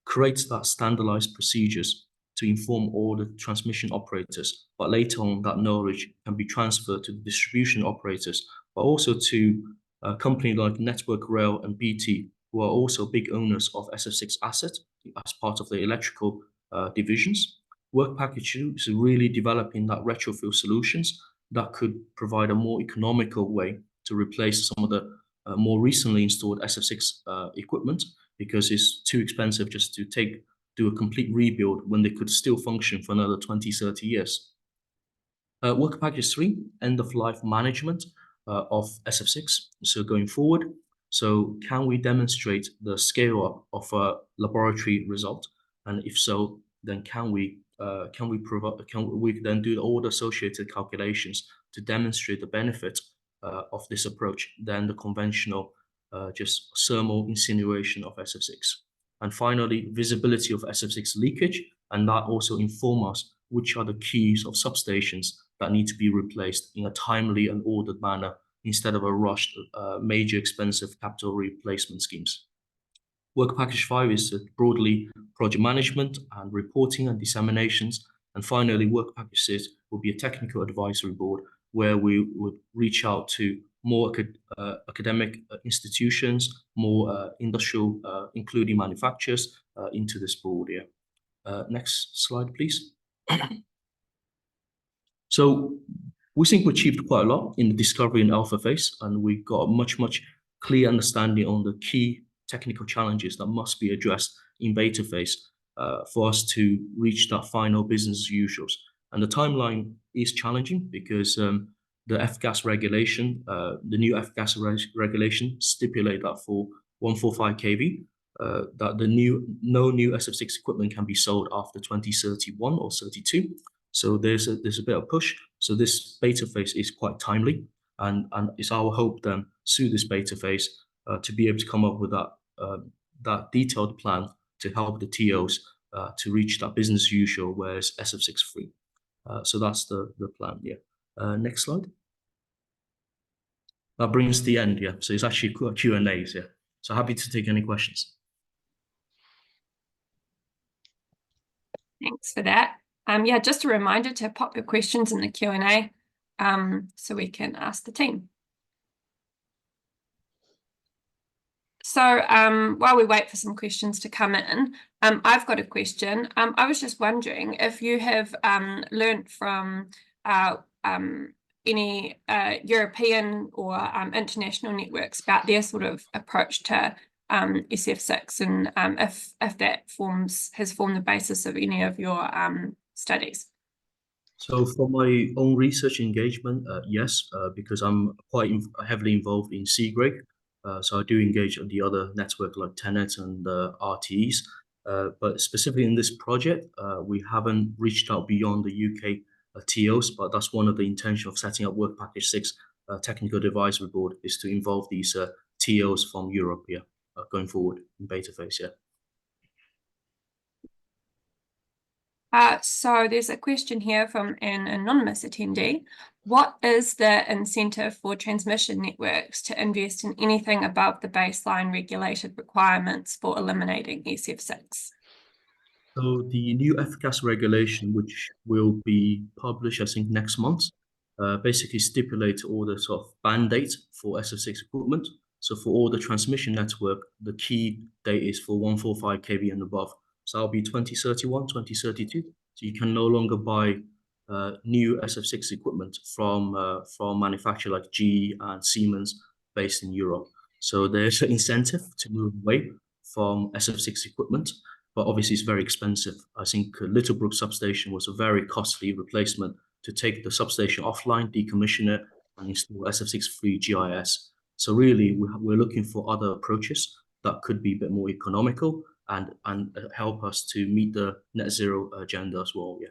create that standardized procedures to inform all the transmission operators, but later on that knowledge can be transferred to the distribution operators, but also to a company like Network Rail and BT, who are also big owners of SF6 assets as part of the electrical divisions. Work package 2 is really developing that retrofill solutions that could provide a more economical way to replace some of the more recently installed SF6 equipment, because it's too expensive just to do a complete rebuild when they could still function for another 20, 30 years. Work package 3, end of life management of SF6. So going forward, so can we demonstrate the scale up of a laboratory result? And if so, then can we then do all the associated calculations to demonstrate the benefit of this approach than the conventional just thermal incineration of SF6. And finally, visibility of SF6 leakage, and that also informs us which are the keys of substations that need to be replaced in a timely and ordered manner instead of a rushed, major expensive capital replacement schemes. Work package 5 is broadly project management and reporting and disseminations. And finally, work package 6 will be a technical advisory board where we would reach out to more academic institutions, more industrial, including manufacturers, into this board here. Next slide, please. So we think we achieved quite a lot in the discovery and alpha phase, and we got a much clear understanding on the key technical challenges that must be addressed in beta phase for us to reach that final business as usual. And the timeline is challenging because the F-gas regulation, the new F-gas regulation stipulate that for 145 kV, that no new SF6 equipment can be sold after 2031 or 32. So there's a bit of push. So this beta phase is quite timely, and it's our hope then through this beta phase to be able to come up with that detailed plan to help the TOs to reach that business as usual, whereas SF6 free. So that's the plan. Yeah. Next slide. That brings the end. Yeah. So it's actually Q&As. Yeah. So happy to take any questions. Thanks for that. Yeah, just a reminder to pop your questions in the Q&A so we can ask the team. So while we wait for some questions to come in, I've got a question. I was just wondering if you have learnt from any European or international networks about their sort of approach to SF6, and if that has formed the basis of any of your studies. So for my own research engagement, yes, because I'm quite heavily involved in CGRID. So I do engage on the other network like TENET and RTEs. But specifically in this project, we haven't reached out beyond the UK TOs, but that's one of the intentions of setting up Work Package 6 Technical Advisory Board, is to involve these TOs from Europe here going forward in beta phase. Yeah. So there's a question here from an anonymous attendee. What is the incentive for transmission networks to invest in anything above the baseline regulated requirements for eliminating SF6? So the new F-gas regulation, which will be published, I think, next month, basically stipulates all the sort of band date for SF6 equipment. So for all the transmission network, the key date is for 145 kV and above. So that'll be 2031, 2032. So you can no longer buy new SF6 equipment from manufacturers like GE and Siemens based in Europe. So there's an incentive to move away from SF6 equipment, but obviously it's very expensive. I think Littlebrook substation was a very costly replacement to take the substation offline, decommission it, and install SF6-free GIS. So really, we're looking for other approaches that could be a bit more economical and help us to meet the net zero agenda as well. Yeah.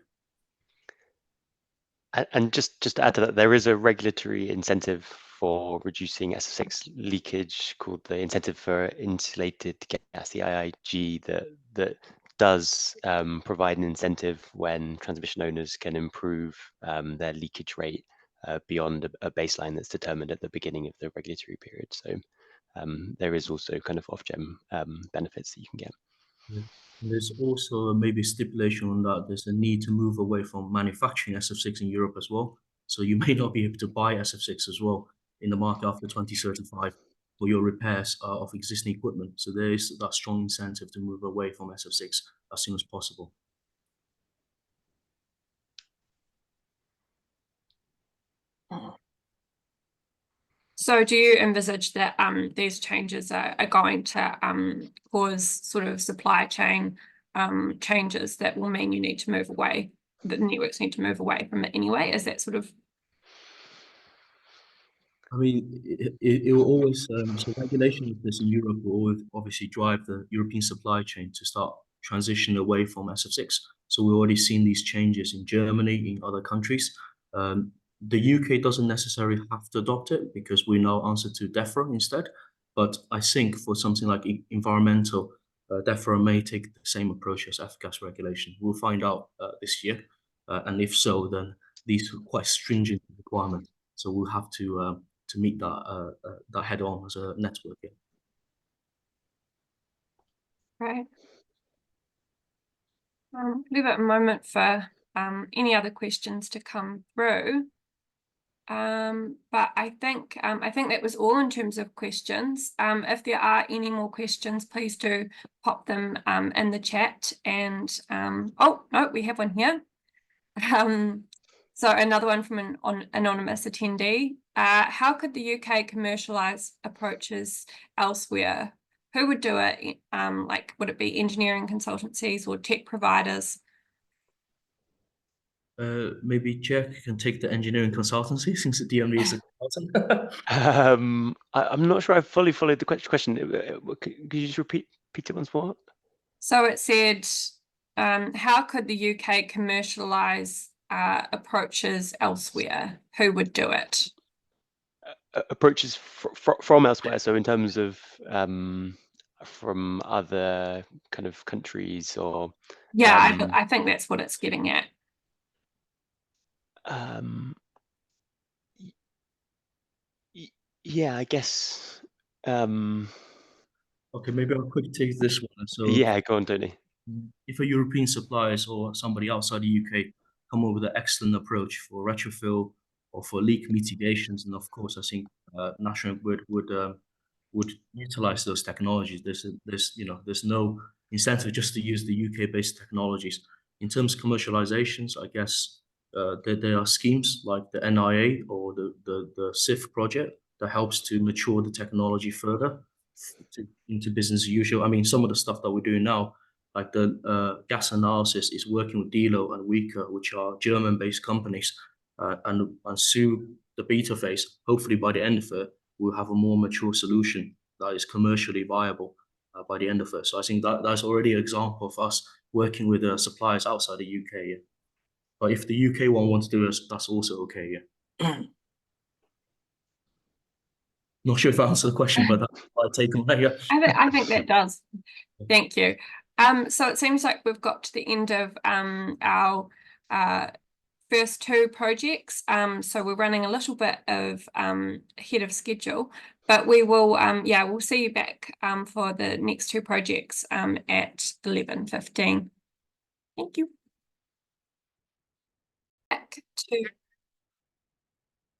And just to add to that, there is a regulatory incentive for reducing SF6 leakage called the Incentive for Insulated Gas, the IIG, that does provide an incentive when transmission owners can improve their leakage rate beyond a baseline that's determined at the beginning of the regulatory period. So there is also kind of Ofgem benefits that you can get. Yeah. There's also maybe stipulation on that. There's a need to move away from manufacturing SF6 in Europe as well. So you may not be able to buy SF6 as well in the market after 2035 for your repairs of existing equipment. So there is that strong incentive to move away from SF6 as soon as possible. So do you envisage that these changes are going to cause sort of supply chain changes that will mean you need to move away, that the networks need to move away from it anyway? Is that sort of... I mean, it will always, so regulation of this in Europe will always obviously drive the European supply chain to start transitioning away from SF6. So we've already seen these changes in Germany, in other countries. The UK doesn't necessarily have to adopt it because we now answer to DEFRA instead. But I think for something like environmental, DEFRA may take the same approach as F-gas regulation. We'll find out this year. And if so, then these are quite stringent requirements. So we'll have to meet that head on as a network. Yeah. Right. Leave it a moment for any other questions to come through. But I think that was all in terms of questions. If there are any more questions, please do pop them in the chat. And oh no, we have one here. So another one from an anonymous attendee. How could the UK commercialise approaches elsewhere? Who would do it? Like, would it be engineering consultancies or tech providers? Maybe Jack can take the engineering consultancy since the DMD is a consultant. I'm not sure I fully followed the question. Could you just repeat it once more? So it said, how could the UK commercialise approaches elsewhere? Who would do it? Approaches from elsewhere. So in terms of from other kind of countries or Yeah, I think that's what it's getting at. Yeah, I guess. Okay, maybe I'll quickly take this one. So Yeah, go on, Tony. if a European suppliers or somebody outside the UK come up with an excellent approach for retrofill or for leak mitigations, and of course, I think National Grid would utilize those technologies. There's no incentive just to use the UK-based technologies. In terms of commercializations, I guess there are schemes like the NIA or the SIF project that helps to mature the technology further into business as usual. I mean, some of the stuff that we're doing now, like the gas analysis, is working with Delo and Weka, which are German-based companies, and through the beta phase, hopefully by the end of it, we'll have a more mature solution that is commercially viable by the end of it. So I think that's already an example of us working with suppliers outside the UK. Yeah. But if the UK one wants to do this, that's also okay. Yeah. Not sure if I answered the question, but that's my take on that. Yeah. I think that does. Thank you. So it seems like we've got to the end of our first two projects. So we're running a little bit of ahead of schedule, but we will, we'll see you back for the next two projects at 11:15. Thank you.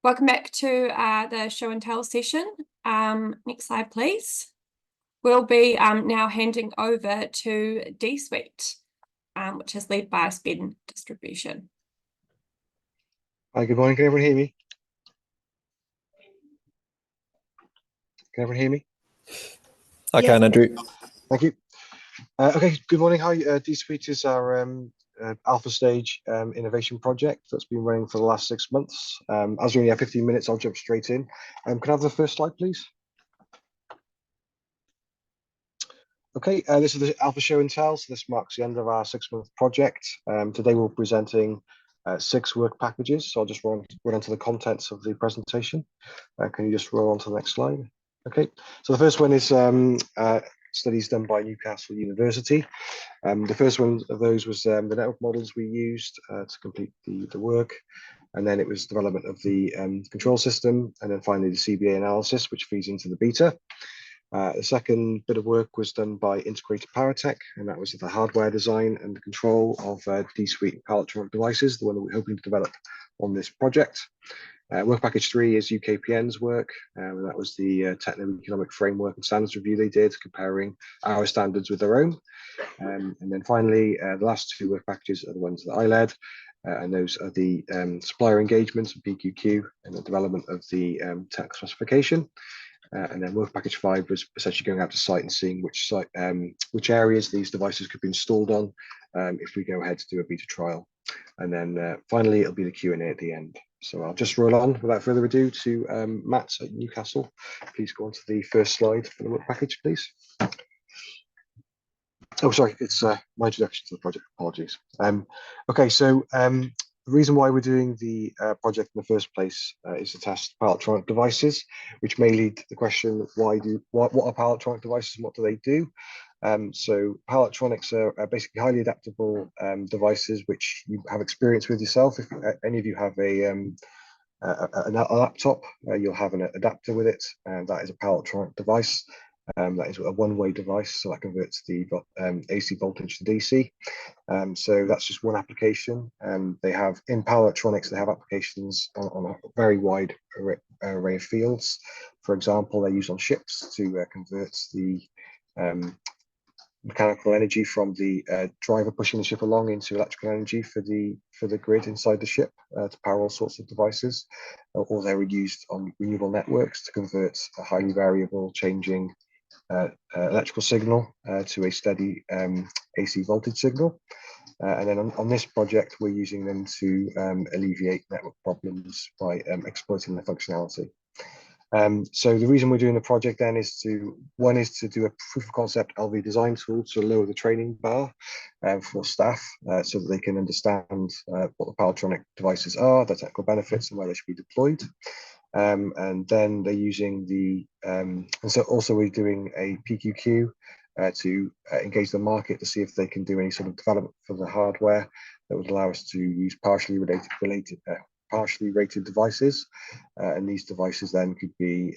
Welcome back to the show and tell session. Next slide, please. We'll be now handing over to D-Suite, which is led by Spin Distribution. Hi, good morning. Can everyone hear me? Can everyone hear me? I can, Andrew. Thank you. Okay, good morning. Hi, D-Suite is our alpha stage innovation project that's been running for the last 6 months. As we only have 15 minutes, I'll jump straight in. Can I have the first slide, please? Okay, this is the alpha show and tell. So this marks the end of our 6-month project. Today we're presenting 6 work packages. So I'll just run on to the contents of the presentation. Can you just roll on to the next slide? Okay, so the first one is studies done by Newcastle University. The first one of those was the network models we used to complete the work. And then it was development of the control system. And then finally the CBA analysis, which feeds into the beta. The second bit of work was done by Integrated Power Tech, and that was the hardware design and the control of D-Suite power electronic devices, the one that we're hoping to develop on this project. Work package 3 is UKPN's work, and that was the techno-economic framework and standards review they did, comparing our standards with their own. And then finally, the last 2 work packages are the ones that I led, and those are the supplier engagements and PQQ and the development of the tech specification. And then work package 5 was essentially going out to site and seeing which areas these devices could be installed on if we go ahead to do a beta trial. And then finally, it'll be the Q&A at the end. So I'll just roll on without further ado to Matt at Newcastle. Please go on to the first slide for the work package, please. Oh, sorry, it's my introduction to the project. Apologies. Okay, so the reason why we're doing the project in the first place is to test power electronic devices, which may lead to the question of what are power electronic devices and what do they do? So power electronics are basically highly adaptable devices which you have experience with yourself. If any of you have a laptop, you'll have an adapter with it, and that is a power electronic device. That is a one-way device, so that converts the AC voltage to DC. So that's just one application. They have, in power electronics, they have applications on a very wide array of fields. For example, they're used on ships to convert the mechanical energy from the driver pushing the ship along into electrical energy for the grid inside the ship to power all sorts of devices. Or they were used on renewable networks to convert a highly variable changing electrical signal to a steady AC voltage signal. And then on this project, we're using them to alleviate network problems by exploiting the functionality. So the reason we're doing the project then is to do a proof of concept LV design tool to lower the training bar for staff so that they can understand what the Powertronic devices are, their technical benefits, and where they should be deployed. And then they're using the and so also we're doing a PQQ to engage the market to see if they can do any sort of development for the hardware that would allow us to use partially rated devices, and these devices then could be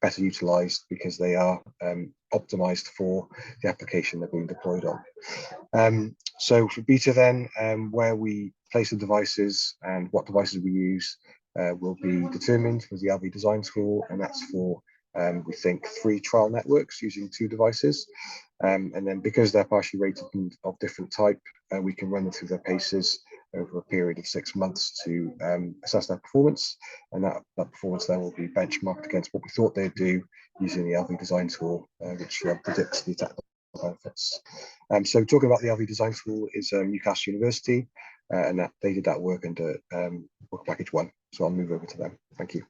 better utilized because they are optimized for the application they're being deployed on. So for beta then, where we place the devices and what devices we use will be determined with the LV design tool, and that's for we think 3 trial networks using 2 devices. And then because they're partially rated and of different type, we can run them through their paces over a period of 6 months to assess their performance. And that performance then will be benchmarked against what we thought they'd do using the LV design tool, which predicts the technical benefits. So talking about the LV design tool is Newcastle University, and they did that work under work package 1. So I'll move over to them. Thank you.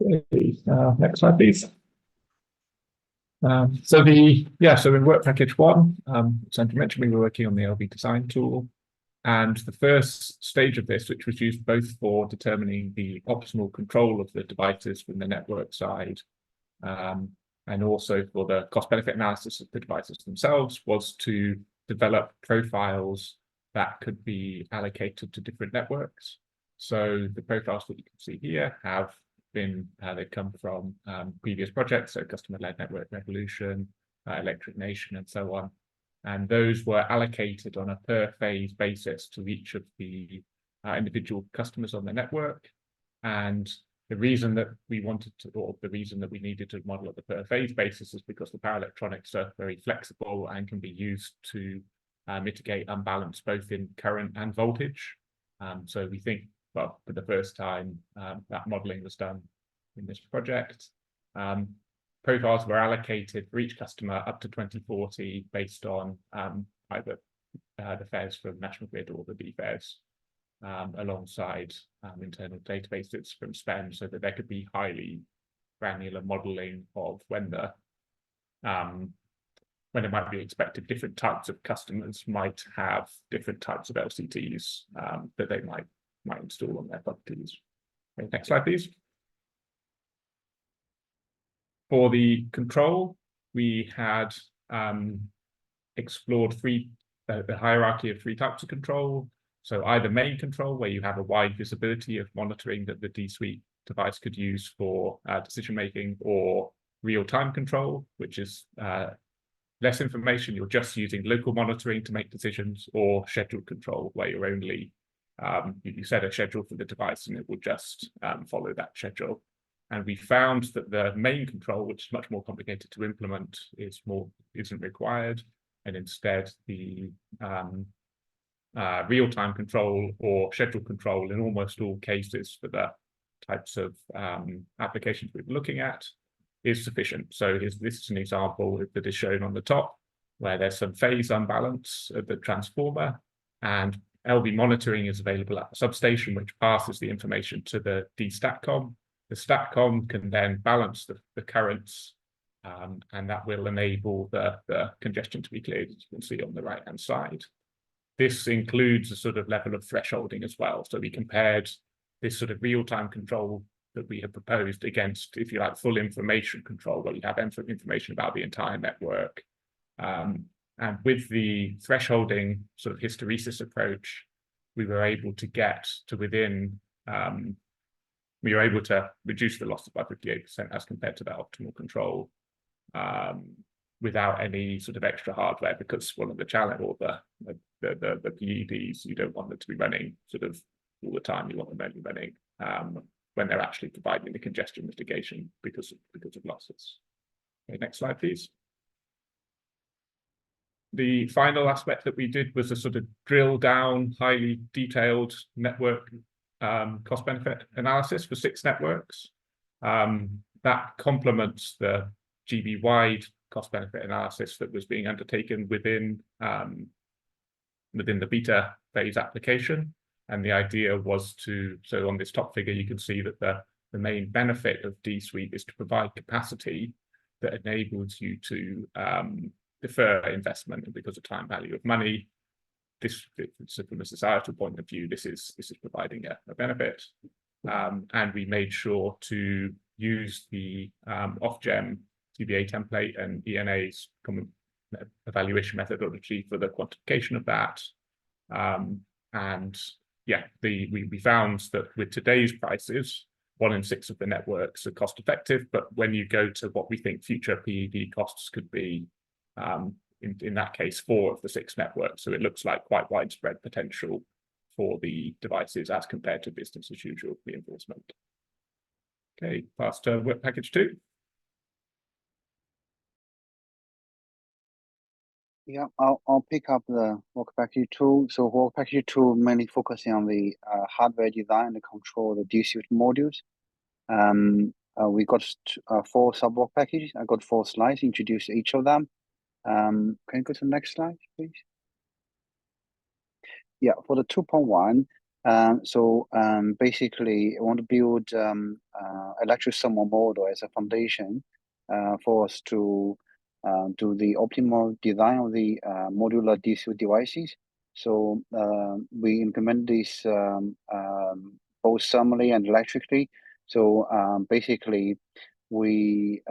Next slide, please. So in work package 1, as Andrew mentioned, we were working on the LV design tool, and the first stage of this, which was used both for determining the optimal control of the devices from the network side, and also for the cost-benefit analysis of the devices themselves, was to develop profiles that could be allocated to different networks. So the profiles that you can see here have been they come from previous projects, so customer-led network revolution, Electric Nation, and so on. And those were allocated on a per phase basis to each of the individual customers on the network. And the reason that we wanted to, or the reason that we needed to model at the per phase basis, is because the power electronics are very flexible and can be used to mitigate unbalance both in current and voltage. So we think, well, for the first time, that modeling was done in this project. Profiles were allocated for each customer up to 2040 based on either the fares from National Grid or the B fares, alongside internal databases from SPEM, so that there could be highly granular modeling of when it might be expected different types of customers might have different types of LCTs that they might install on their properties. Okay, next slide, please. For the control, we had explored the hierarchy of 3 types of control. So either main control, where you have a wide visibility of monitoring that the D-Suite device could use for decision-making, or real-time control, which is less information, you're just using local monitoring to make decisions, or scheduled control, where you're only you set a schedule for the device and it will just follow that schedule. And we found that the main control, which is much more complicated to implement, isn't required, and instead the real-time control or scheduled control in almost all cases for the types of applications we're looking at is sufficient. So this is an example that is shown on the top, where there's some phase unbalance of the transformer, and LV monitoring is available at the substation, which passes the information to the D-STATCOM. The STATCOM can then balance the currents, and that will enable the congestion to be cleared, as you can see on the right-hand side. This includes a sort of level of thresholding as well. So we compared this sort of real-time control that we have proposed against, if you like, full information control, where you have information about the entire network. And with the thresholding sort of hysteresis approach, we were able to get to within, we were able to reduce the losses by 58% as compared to the optimal control, without any sort of extra hardware, because one of the challenge, or the PEDs, you don't want them to be running sort of all the time. You want them only running when they're actually providing the congestion mitigation because of losses. Okay, next slide, please. The final aspect that we did was a sort of drill down, highly detailed network cost benefit analysis for 6 networks. That complements the GB-wide cost benefit analysis that was being undertaken within the beta phase application. And the idea was so on this top figure, you can see that the main benefit of D-Suite is to provide capacity that enables you to defer investment, and because of time value of money, so from a societal point of view, this is providing a benefit. And we made sure to use the Ofgem TBA template and ENA's common evaluation methodology for the quantification of that. And yeah, we found that with today's prices, 1 in 6 of the networks are cost effective, but when you go to what we think future PED costs could be, in that case, 4 of the 6 networks. So it looks like quite widespread potential for the devices as compared to business as usual reinforcement. Okay, pass to work package 2. Yeah, I'll pick up the work package 2. So work package 2 mainly focusing on the hardware design and control the D-Suite modules. We got 4 sub work packages. I got 4 slides, introduce each of them. Can you go to the next slide, please? Yeah, for the 2.1, basically I want to build electric thermal model as a foundation for us to do the optimal design of the modular D-Suite devices. So we implement this both thermally and electrically. So basically we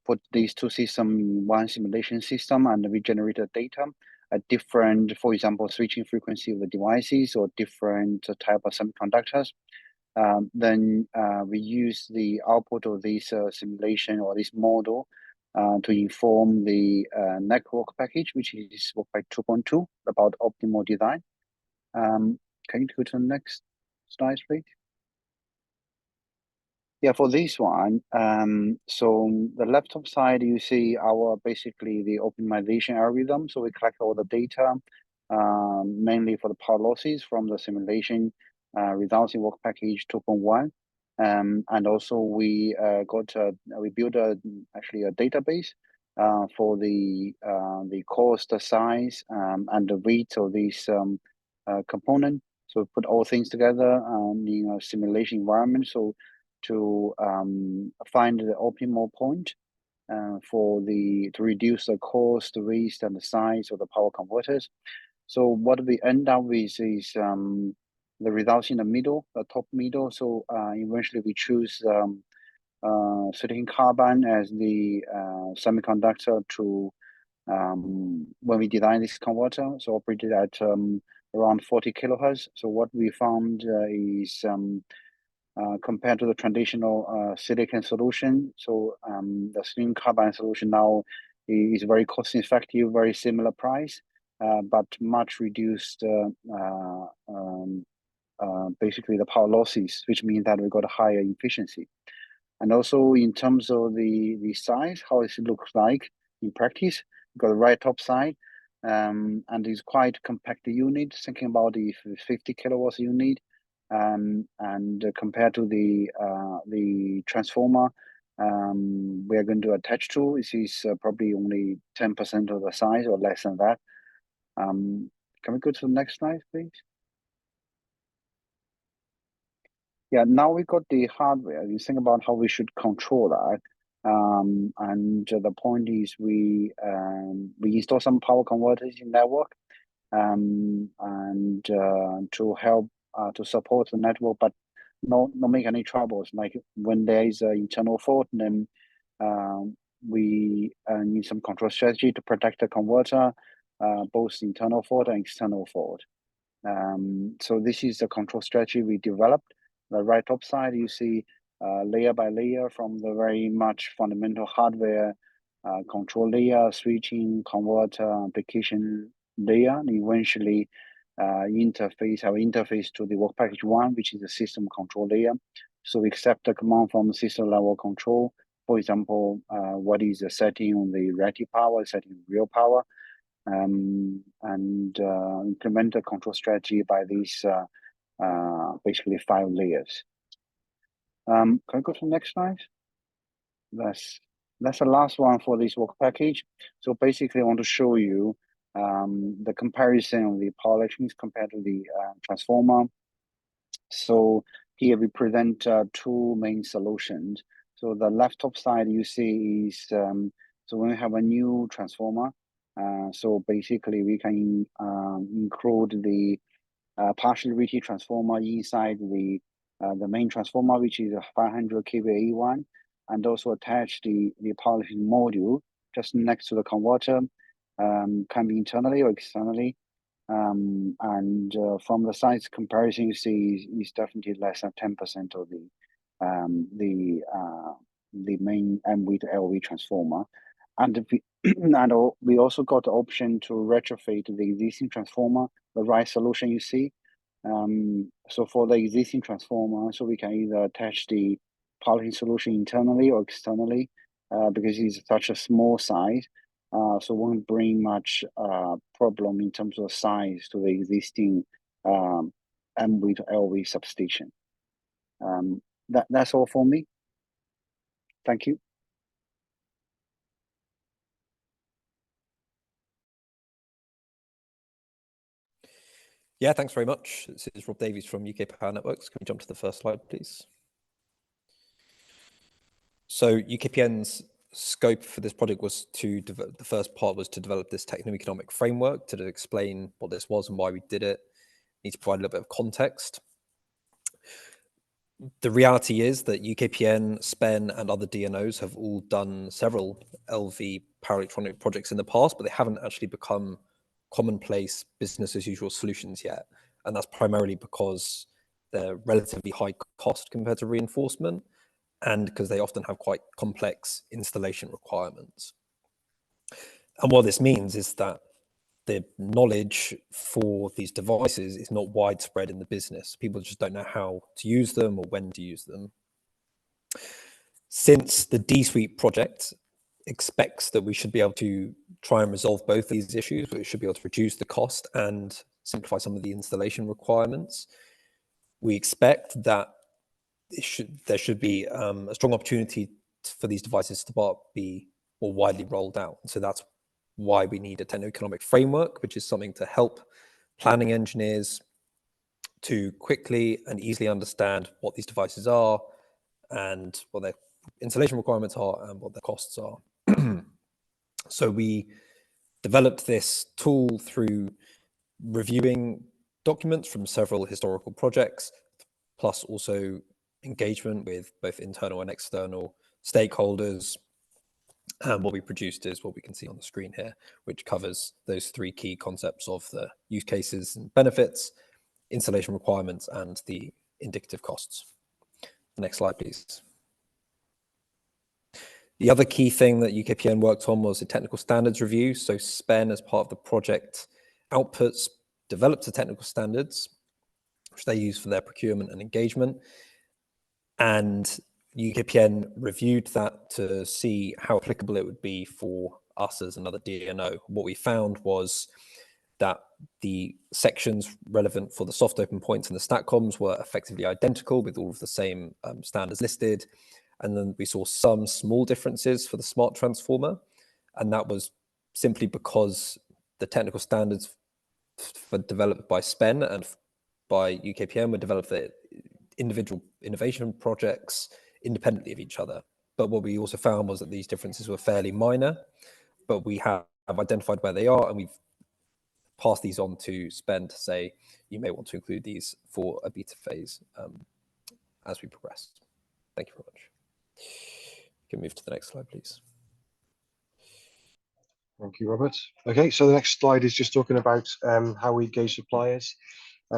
put these 2 systems in one simulation system, and we generated data at different, for example, switching frequency of the devices or different type of semiconductors. Then we use the output of this simulation or this model to inform the network package, which is work package 2.2, about optimal design. Can you go to the next slide, please? Yeah, for this one, so the laptop side, you see our basically the optimization algorithm. So we collect all the data, mainly for the power losses from the simulation results in work package 2.1. And also we built actually a database for the cost, the size, and the weight of this component. So we put all things together in a simulation environment. So to find the optimal point to reduce the cost, the waste, and the size of the power converters. So what we end up with is the results in the middle, the top middle. So eventually we choose silicon carbide as the semiconductor to when we design this converter. So operated at around 40 kilohertz. So what we found is compared to the traditional silicon solution, so the silicon carbide solution now is very cost effective, very similar price, but much reduced basically the power losses, which means that we got a higher efficiency. And also in terms of the size, how it looks like in practice, we got the right top side, and it's quite compact unit, thinking about the 50 kilowatts unit. And compared to the transformer we are going to attach to, this is probably only 10% of the size or less than that. Can we go to the next slide, please? Yeah, now we got the hardware. You think about how we should control that. And the point is we install some power converters in network and to help to support the network, but not make any troubles. Like when there is an internal fault, then we need some control strategy to protect the converter, both internal fault and external fault. So this is the control strategy we developed. The right top side, you see layer by layer from the very much fundamental hardware control layer, switching, converter, application layer, and eventually interface to the work package 1, which is the system control layer. So we accept the command from system level control. For example, what is the setting on the rated power, setting real power, and implement the control strategy by these basically 5 layers. Can I go to the next slide? that's the last one for this work package. So basically, I want to show you the comparison of the power electronics compared to the transformer. So here we present two main solutions. So the left top side you see is so when we have a new transformer, so basically we can include the partially rated transformer inside the main transformer, which is a 500 kVA one, and also attach the power electronics module just next to the converter, can be internally or externally. And from the size comparison, you see is definitely less than 10% of the main MV to LV transformer. And we also got the option to retrofit the existing transformer, the right solution you see. So for the existing transformer, so we can either attach the power solution internally or externally, because it's such a small size. So won't bring much problem in terms of size to the existing MV to LV substation. That's all for me. Thank you. Yeah, thanks very much. This is Rob Davies from UK Power Networks. Can we jump to the first slide, please? So UKPN's scope for this project was to develop, the first part was to develop this techno-economic framework to explain what this was and why we did it. Need to provide a little bit of context. The reality is that UKPN, SPEN and other DNOs have all done several LV power electronic projects in the past, but they haven't actually become commonplace business as usual solutions yet. And that's primarily because they're relatively high cost compared to reinforcement, and because they often have quite complex installation requirements. And what this means is that the knowledge for these devices is not widespread in the business. People just don't know how to use them or when to use them. Since the D-Suite project expects that we should be able to try and resolve both these issues, we should be able to reduce the cost and simplify some of the installation requirements, we expect that there should be a strong opportunity for these devices to be more widely rolled out. So that's why we need a techno-economic framework, which is something to help planning engineers to quickly and easily understand what these devices are and what their installation requirements are and what their costs are. So we developed this tool through reviewing documents from several historical projects, plus also engagement with both internal and external stakeholders. And what we produced is what we can see on the screen here, which covers those three key concepts of the use cases and benefits, installation requirements, and the indicative costs. The next slide, please. The other key thing that UKPN worked on was a technical standards review. So SPEN, as part of the project outputs, developed the technical standards, which they use for their procurement and engagement. And UKPN reviewed that to see how applicable it would be for us as another DNO. What we found was that the sections relevant for the soft open points and the STATCOMs were effectively identical with all of the same standards listed. And then we saw some small differences for the smart transformer. And that was simply because the technical standards developed by SPEN and by UKPN were developed for individual innovation projects independently of each other. But what we also found was that these differences were fairly minor, but we have identified where they are, and we've passed these on to SPEN to say, you may want to include these for a beta phase as we progress. Thank you very much. You can move to the next slide, please. Thank you, Robert. Okay, so the next slide is just talking about how we engage suppliers.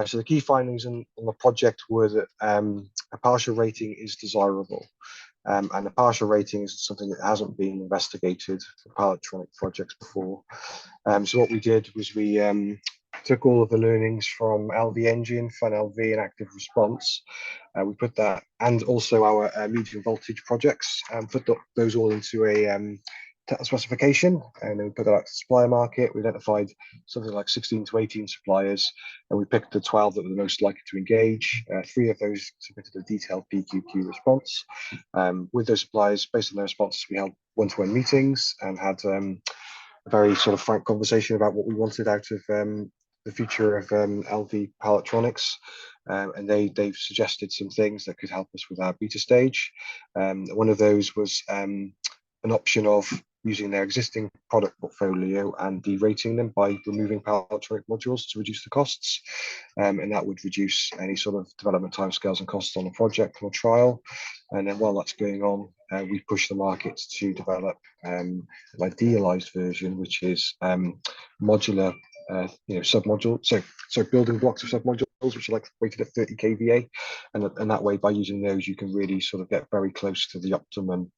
So the key findings on the project were that a partial rating is desirable. And a partial rating is something that hasn't been investigated for power electronic projects before. So what we did was we took all of the learnings from LV Engine, Fun LV, and Active Response. We put that, and also our medium voltage projects, and put those all into a technical specification, and then we put that out to the supplier market. We identified something like 16 to 18 suppliers, and we picked the 12 that were the most likely to engage. 3 of those submitted a detailed PQQ response. With those suppliers, based on their responses, we held one-to-one meetings and had a very sort of frank conversation about what we wanted out of the future of LV power electronics. And they've suggested some things that could help us with our beta stage. One of those was an option of using their existing product portfolio and derating them by removing power electronic modules to reduce the costs. And that would reduce any sort of development timescales and costs on a project or trial. And then while that's going on, we push the market to develop an idealized version, which is modular, submodule. So building blocks of submodules, which are like rated at 30 kVA, and that way, by using those, you can really sort of get very close to the optimum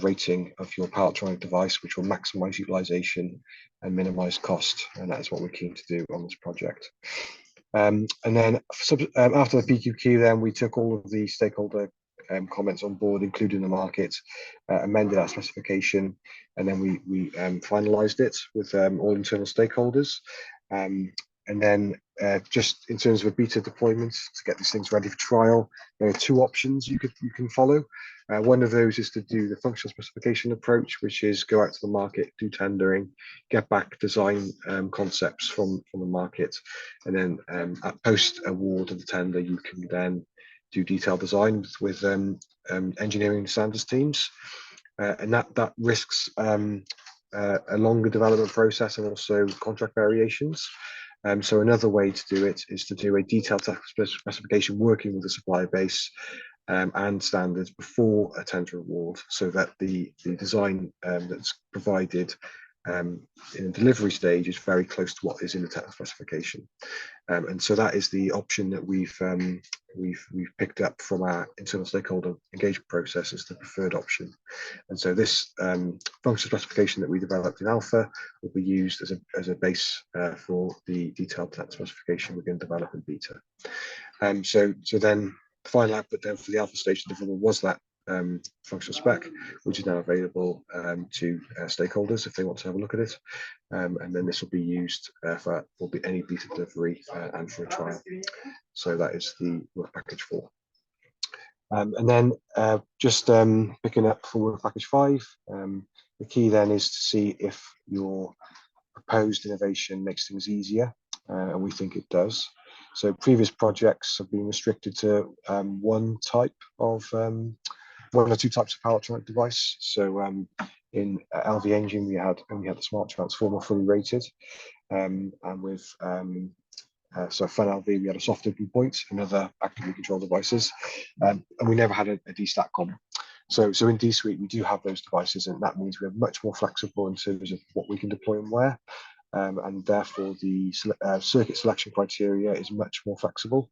rating of your power electronic device, which will maximize utilization and minimize cost. And that is what we're keen to do on this project. And then after the PQQ, then we took all of the stakeholder comments on board, including the market, amended our specification, and then we finalized it with all internal stakeholders. And then just in terms of a beta deployment to get these things ready for trial, there are two options you can follow. One of those is to do the functional specification approach, which is go out to the market, do tendering, get back design concepts from the market, and then at post award of the tender, you can then do detailed design with engineering standards teams, and that risks a longer development process and also contract variations. So another way to do it is to do a detailed specification working with the supplier base and standards before a tender award, so that the design that's provided in the delivery stage is very close to what is in the technical specification. And so that is the option that we've picked up from our internal stakeholder engagement process as the preferred option. And so this functional specification that we developed in Alpha will be used as a base for the detailed technical specification we're going to develop in Beta. So then the final output then for the Alpha stage development was that functional spec, which is now available to stakeholders if they want to have a look at it, and then this will be used for any beta delivery and for a trial. So that is the work package 4. And then just picking up for work package 5, the key then is to see if your proposed innovation makes things easier, and we think it does. So previous projects have been restricted to one or two types of power electronic device. So in LV engine, we only had the smart transformer fully rated, and with so Fun LV, we had a soft open point and other actively controlled devices, and we never had a D-StatCom. So in D-Suite, we do have those devices, and that means we're much more flexible in terms of what we can deploy and where, and therefore the circuit selection criteria is much more flexible.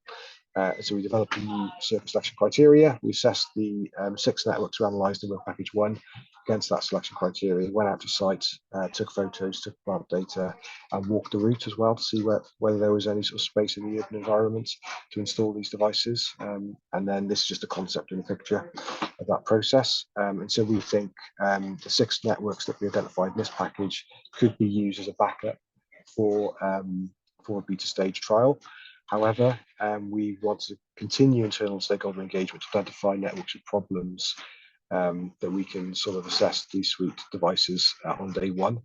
So we developed a new circuit selection criteria. We assessed the 6 networks we analysed in work package 1 against that selection criteria, went out to site, took photos, took plant data, and walked the route as well to see whether there was any sort of space in the urban environment to install these devices. And then this is just a concept in a picture of that process. And so we think the 6 networks that we identified in this package could be used as a backup for a beta stage trial. However, we want to continue internal stakeholder engagement to identify networks with problems that we can sort of assess these suite devices on day 1.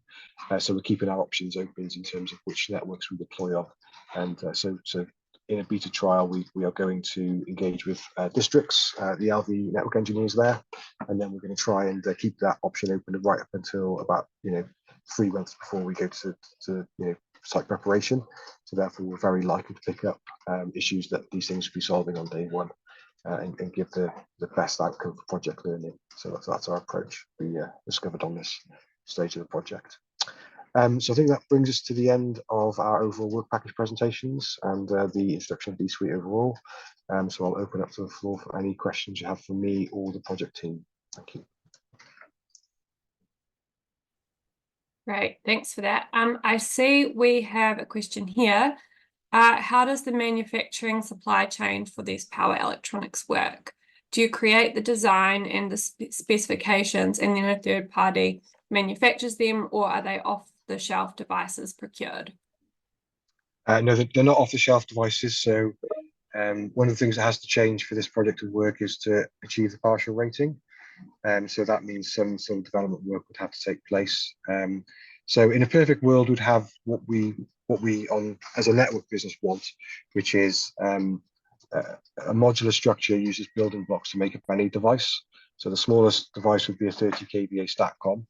So we're keeping our options open in terms of which networks we deploy on. And so in a beta trial, we are going to engage with districts, the LV network engineers there, and then we're going to try and keep that option open right up until about 3 months before we go to site preparation. So therefore, we're very likely to pick up issues that these things will be solving on day 1 and give the best outcome for project learning. So that's our approach we discovered on this stage of the project. So I think that brings us to the end of our overall work package presentations and the introduction of D-Suite overall. So I'll open up to the floor for any questions you have for me or the project team. Thank you. Great, thanks for that. I see we have a question here. How does the manufacturing supply chain for these power electronics work? Do you create the design and the specifications and then a third party manufactures them, or are they off-the-shelf devices procured? No, they're not off-the-shelf devices. So one of the things that has to change for this project to work is to achieve the partial rating. So that means some development work would have to take place. So in a perfect world, we'd have what we as a network business want, which is a modular structure uses building blocks to make up any device. So the smallest device would be a 30 kVA STATCOM,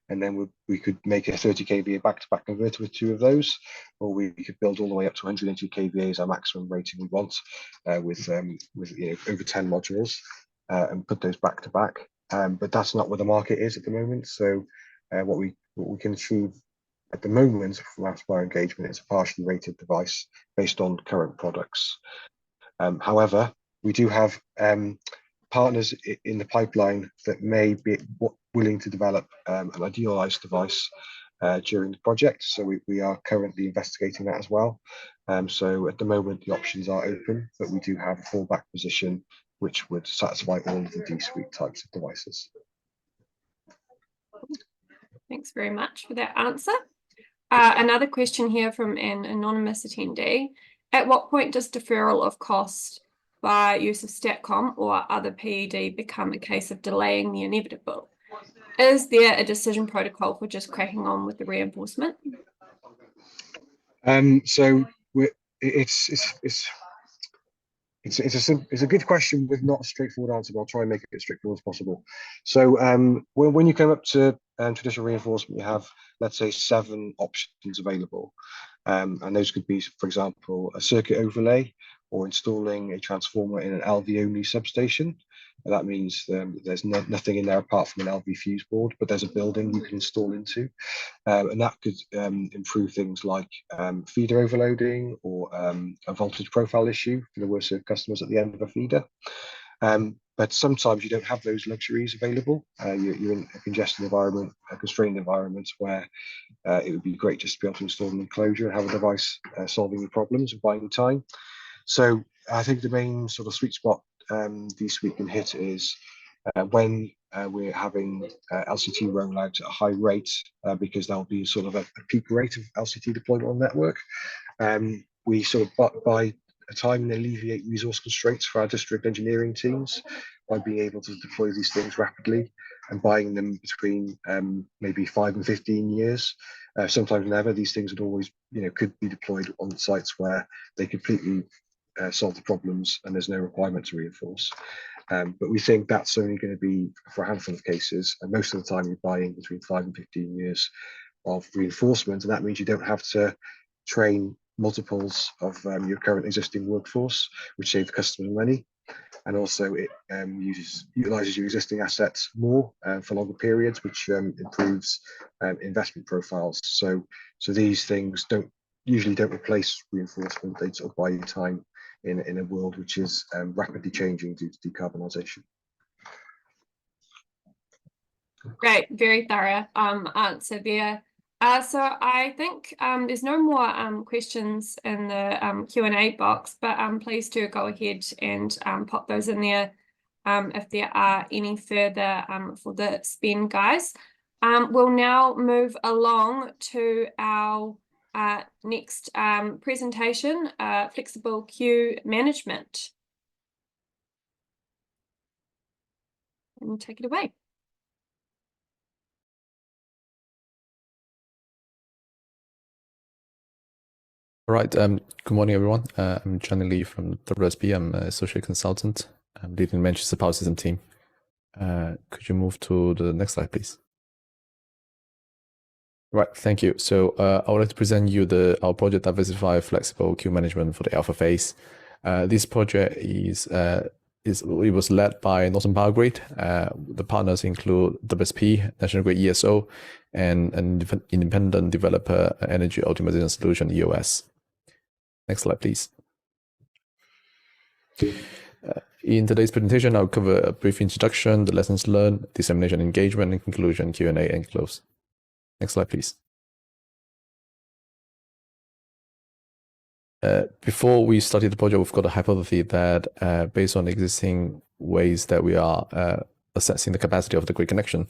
and then we could make a 30 kVA back-to-back converter with 2 of those, or we could build all the way up to 180 kVA as our maximum rating we want, with over 10 modules, and put those back to back. But that's not where the market is at the moment. So what we can achieve at the moment from our engagement is a partially rated device based on current products. However, we do have partners in the pipeline that may be willing to develop an idealized device during the project. So we are currently investigating that as well. So at the moment, the options are open, but we do have a fallback position which would satisfy all of the D-suite types of devices. Thanks very much for that answer. Another question here from an anonymous attendee. At what point does deferral of cost by use of STATCOM or other PED become a case of delaying the inevitable? Is there a decision protocol for just cracking on with the reinforcement? So it's a good question with not a straightforward answer, but I'll try and make it as straightforward as possible. So when you come up to traditional reinforcement, you have, let's say, 7 options available. And those could be, for example, a circuit overlay or installing a transformer in an LV only substation. And that means there's nothing in there apart from an LV fuse board, but there's a building you can install into. And that could improve things like feeder overloading or a voltage profile issue for the worst served customers at the end of a feeder. But sometimes you don't have those luxuries available. You're in a congested environment, a constrained environment where it would be great just to be able to install an enclosure and have a device solving your problems and buying time. So I think the main sort of sweet spot D-suite can hit is when we're having LCT rollout at a high rate, because that'll be sort of a peak rate of LCT deployment on network. We sort of buy a time and alleviate resource constraints for our district engineering teams by being able to deploy these things rapidly and buying them between maybe 5 and 15 years. Sometimes never. These things would always, could be deployed on sites where they completely solve the problems and there's no requirement to reinforce. But we think that's only going to be for a handful of cases, and most of the time you're buying between 5 and 15 years of reinforcement, and that means you don't have to train multiples of your current existing workforce, which saves the customer money, and also it utilizes your existing assets more for longer periods, which improves investment profiles. So these things usually don't replace reinforcement. They sort of buy you time in a world which is rapidly changing due to decarbonisation. Great, very thorough answer there. So I think there's no more questions in the Q&A box, but please do go ahead and pop those in there if there are any further for the spend, guys. We'll now move along to our next presentation, flexible queue management. And take it away. All right. Good morning, everyone. I'm Johnny Lee from WSP. I'm an associate consultant. I'm leading Manchester Power System team. Could you move to the next slide, please? Right. Thank you. So I would like to present you our project Diversify Flexible Queue Management for the alpha phase. This project it was led by Northern POWERGRID. The partners include WSP, National Grid ESO, and an independent developer, Energy Optimization Solution, EOS. Next slide, please. In today's presentation, I'll cover a brief introduction, the lessons learned, dissemination engagement, and conclusion, Q&A, and close. Next slide, please. Before we started the project, we've got a hypothesis that based on existing ways that we are assessing the capacity of the grid connection,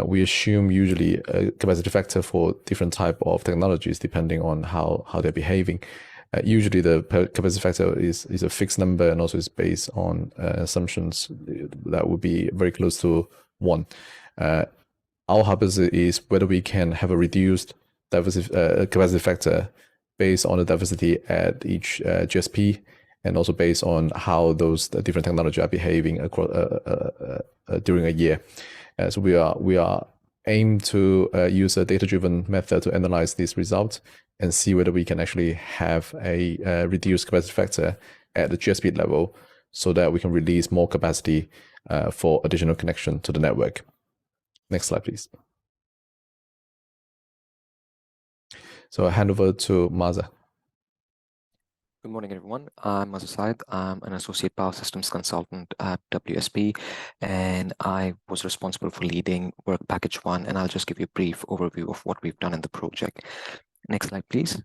we assume usually a capacity factor for different type of technologies depending on how they're behaving. Usually the capacity factor is a fixed number, and also is based on assumptions that would be very close to 1. Our hypothesis is whether we can have a reduced capacity factor based on the diversity at each GSP, and also based on how those different technologies are behaving across during a year. So we are aim to use a data-driven method to analyze these results and see whether we can actually have a reduced capacity factor at the GSP level, so that we can release more capacity for additional connection to the network. Next slide, please. So I hand over to Maza. Good morning, everyone. I'm Maza Said. I'm an associate power systems consultant at WSP, and I was responsible for leading work package 1, and I'll just give you a brief overview of what we've done in the project. Next slide, please.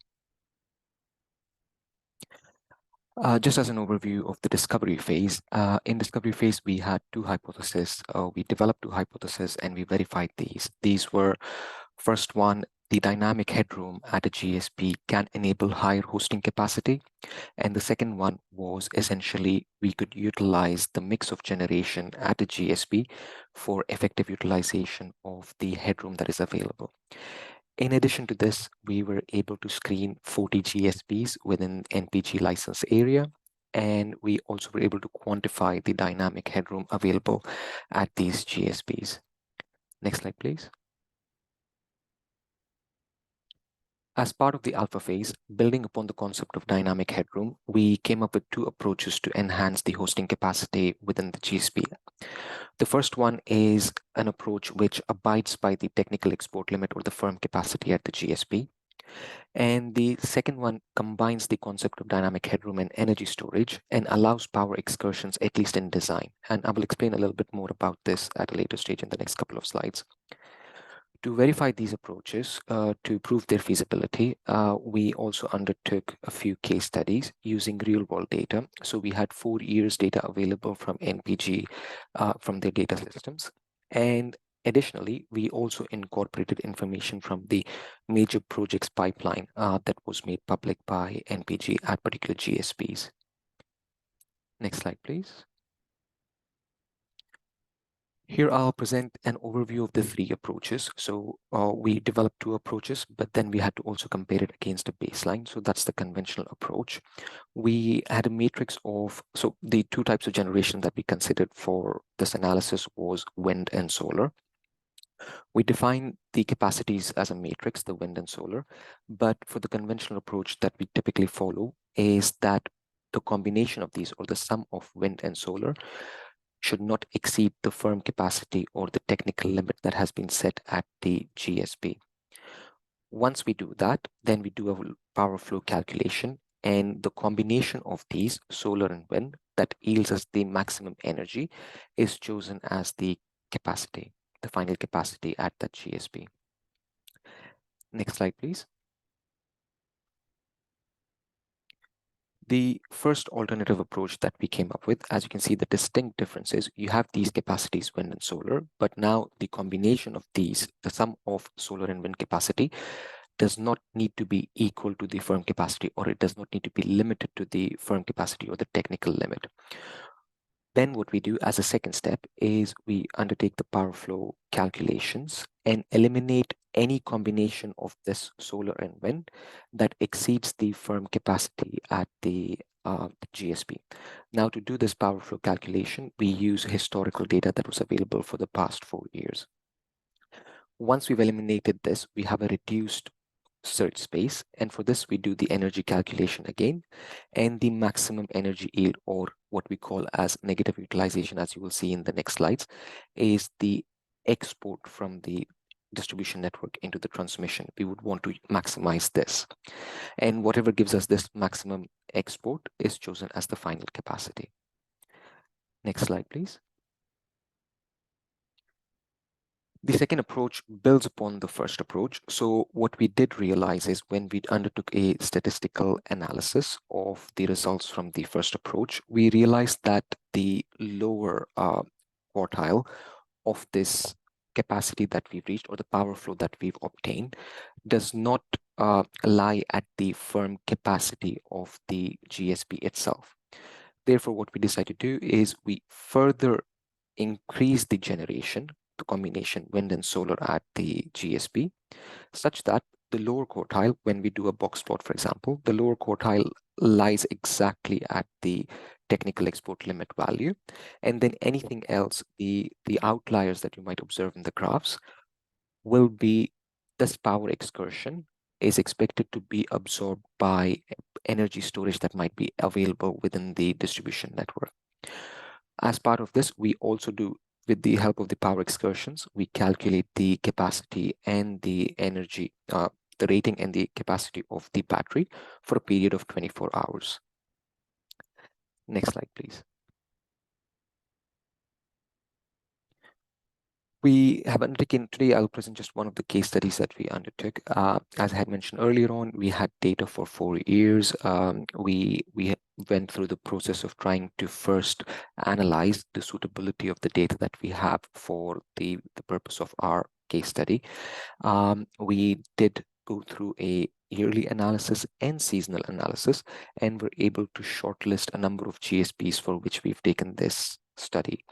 Just as an overview of the discovery phase, in discovery phase, we had 2 hypotheses. We developed 2 hypotheses and we verified these. These were, first one, the dynamic headroom at a GSP can enable higher hosting capacity. And the second one was essentially we could utilize the mix of generation at a GSP for effective utilization of the headroom that is available. In addition to this, we were able to screen 40 GSPs within NPG license area, and we also were able to quantify the dynamic headroom available at these GSPs. Next slide, please. As part of the alpha phase, building upon the concept of dynamic headroom, we came up with 2 approaches to enhance the hosting capacity within the GSP. The first one is an approach which abides by the technical export limit or the firm capacity at the GSP. And the second one combines the concept of dynamic headroom and energy storage and allows power excursions, at least in design. And I will explain a little bit more about this at a later stage in the next couple of slides. To verify these approaches, to prove their feasibility, we also undertook a few case studies using real-world data. So we had 4 years data available from NPG, from their data systems. And additionally, we also incorporated information from the major projects pipeline that was made public by NPG at particular GSPs. Next slide, please. Here I'll present an overview of the 3 approaches. So we developed 2 approaches, but then we had to also compare it against a baseline. So that's the conventional approach. We had a matrix of, so the 2 types of generation that we considered for this analysis was wind and solar. We define the capacities as a matrix, the wind and solar, but for the conventional approach that we typically follow is that the combination of these, or the sum of wind and solar, should not exceed the firm capacity or the technical limit that has been set at the GSP. Once we do that, then we do a power flow calculation, and the combination of these, solar and wind, that yields us the maximum energy is chosen as the capacity, the final capacity at that GSP. Next slide, please. The first alternative approach that we came up with, as you can see, the distinct differences, you have these capacities, wind and solar, but now the combination of these, the sum of solar and wind capacity, does not need to be equal to the firm capacity, or it does not need to be limited to the firm capacity or the technical limit. Then what we do as a second step is we undertake the power flow calculations and eliminate any combination of this solar and wind that exceeds the firm capacity at the GSP. Now, to do this power flow calculation, we use historical data that was available for the past 4 years. Once we've eliminated this, we have a reduced search space, and for this we do the energy calculation again, and the maximum energy yield, or what we call as negative utilization, as you will see in the next slides, is the export from the distribution network into the transmission. We would want to maximize this, and whatever gives us this maximum export is chosen as the final capacity. Next slide, please. The second approach builds upon the first approach. So what we did realize is when we undertook a statistical analysis of the results from the first approach, we realized that the lower quartile of this capacity that we've reached, or the power flow that we've obtained, does not lie at the firm capacity of the GSP itself. Therefore, what we decide to do is we further increase the generation, the combination wind and solar at the GSP, such that the lower quartile, when we do a box plot, for example, the lower quartile lies exactly at the technical export limit value. And then anything else, the outliers that you might observe in the graphs will be this power excursion is expected to be absorbed by energy storage that might be available within the distribution network. As part of this, we also do, with the help of the power excursions, we calculate the capacity and the energy, the rating and the capacity of the battery for a period of 24 hours. Next slide, please. We have undertaken today, I'll present just one of the case studies that we undertook. As I had mentioned earlier on, we had data for 4 years. We went through the process of trying to first analyze the suitability of the data that we have for the purpose of our case study. We did go through a yearly analysis and seasonal analysis, and were able to shortlist a number of GSPs for which we've taken this study.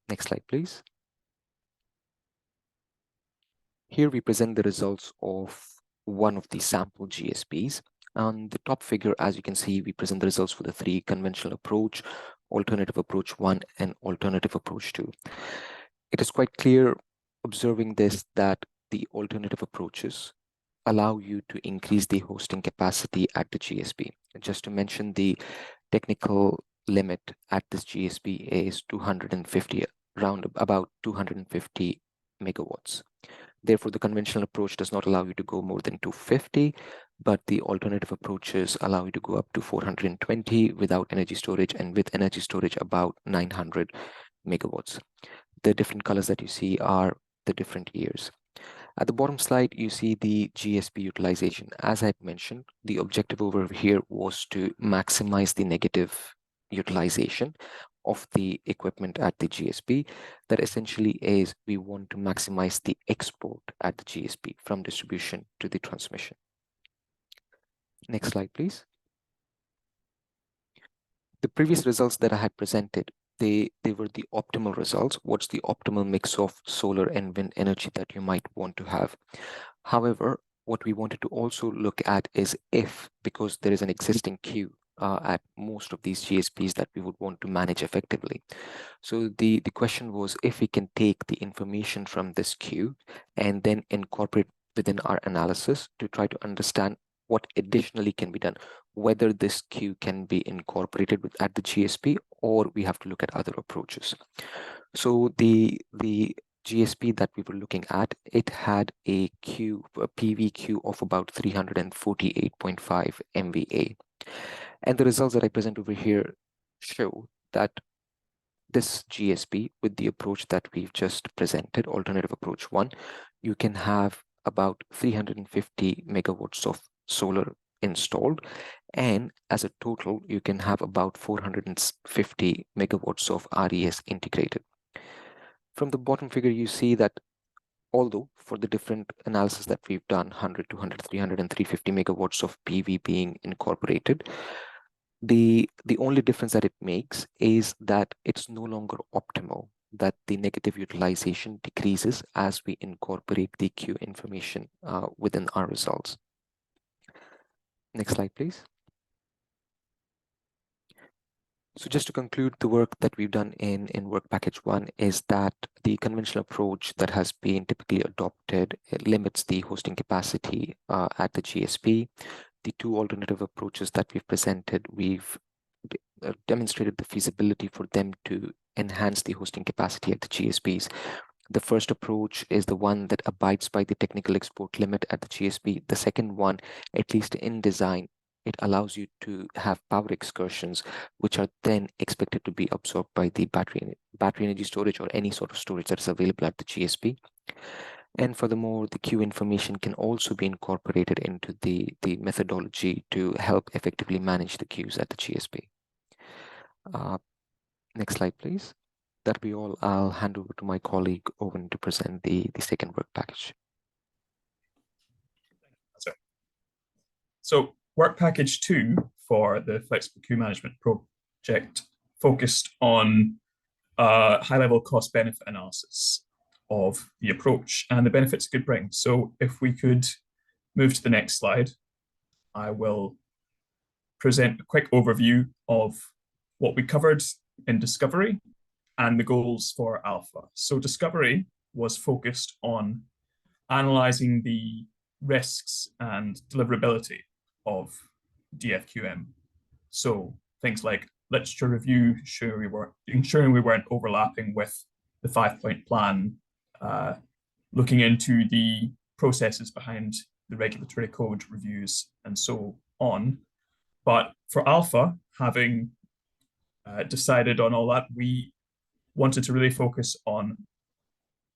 Next slide, please. Here we present the results of one of the sample GSPs. On the top figure, as you can see, we present the results for the 3: conventional approach, alternative approach 1, and alternative approach 2. It is quite clear observing this that the alternative approaches allow you to increase the hosting capacity at the GSP. Just to mention, the technical limit at this GSP is 250, around about 250 megawatts. Therefore, the conventional approach does not allow you to go more than 250, but the alternative approaches allow you to go up to 420 without energy storage, and with energy storage about 900 megawatts. The different colors that you see are the different years. At the bottom slide, you see the GSP utilization. As I mentioned, the objective over here was to maximize the negative utilization of the equipment at the GSP. That essentially is we want to maximize the export at the GSP from distribution to the transmission. Next slide, please. The previous results that I had presented, they were the optimal results. What's the optimal mix of solar and wind energy that you might want to have? However, what we wanted to also look at is if, because there is an existing queue at most of these GSPs that we would want to manage effectively. So the question was if we can take the information from this queue and then incorporate within our analysis to try to understand what additionally can be done, whether this queue can be incorporated at the GSP or we have to look at other approaches. So the GSP that we were looking at, it had a PV queue of about 348.5 MVA. And the results that I present over here show that this GSP, with the approach that we've just presented, alternative approach 1, you can have about 350 megawatts of solar installed, and as a total, you can have about 450 megawatts of RES integrated. From the bottom figure, you see that although for the different analysis that we've done, 100, 200, 300, and 350 megawatts of PV being incorporated, the only difference that it makes is that it's no longer optimal, that the negative utilization decreases as we incorporate the queue information within our results. Next slide, please. So just to conclude, the work that we've done in work package 1 is that the conventional approach that has been typically adopted limits the hosting capacity at the GSP. The 2 alternative approaches that we've presented, we've demonstrated the feasibility for them to enhance the hosting capacity at the GSPs. The first approach is the one that abides by the technical export limit at the GSP. The second one, at least in design, it allows you to have power excursions, which are then expected to be absorbed by the battery energy storage or any sort of storage that is available at the GSP. And furthermore, the queue information can also be incorporated into the methodology to help effectively manage the queues at the GSP. Next slide, please. That'll be all. I'll hand over to my colleague Owen to present the second work package. So So work package 2 for the flexible queue management project focused on high-level cost-benefit analysis of the approach and the benefits it could bring. So if we could move to the next slide, I will present a quick overview of what we covered in Discovery and the goals for Alpha. So Discovery was focused on analysing the risks and deliverability of DFQM. So things like literature review, ensuring we weren't overlapping with the 5-point plan, looking into the processes behind the regulatory code reviews and so on. But for Alpha, having decided on all that, we wanted to really focus on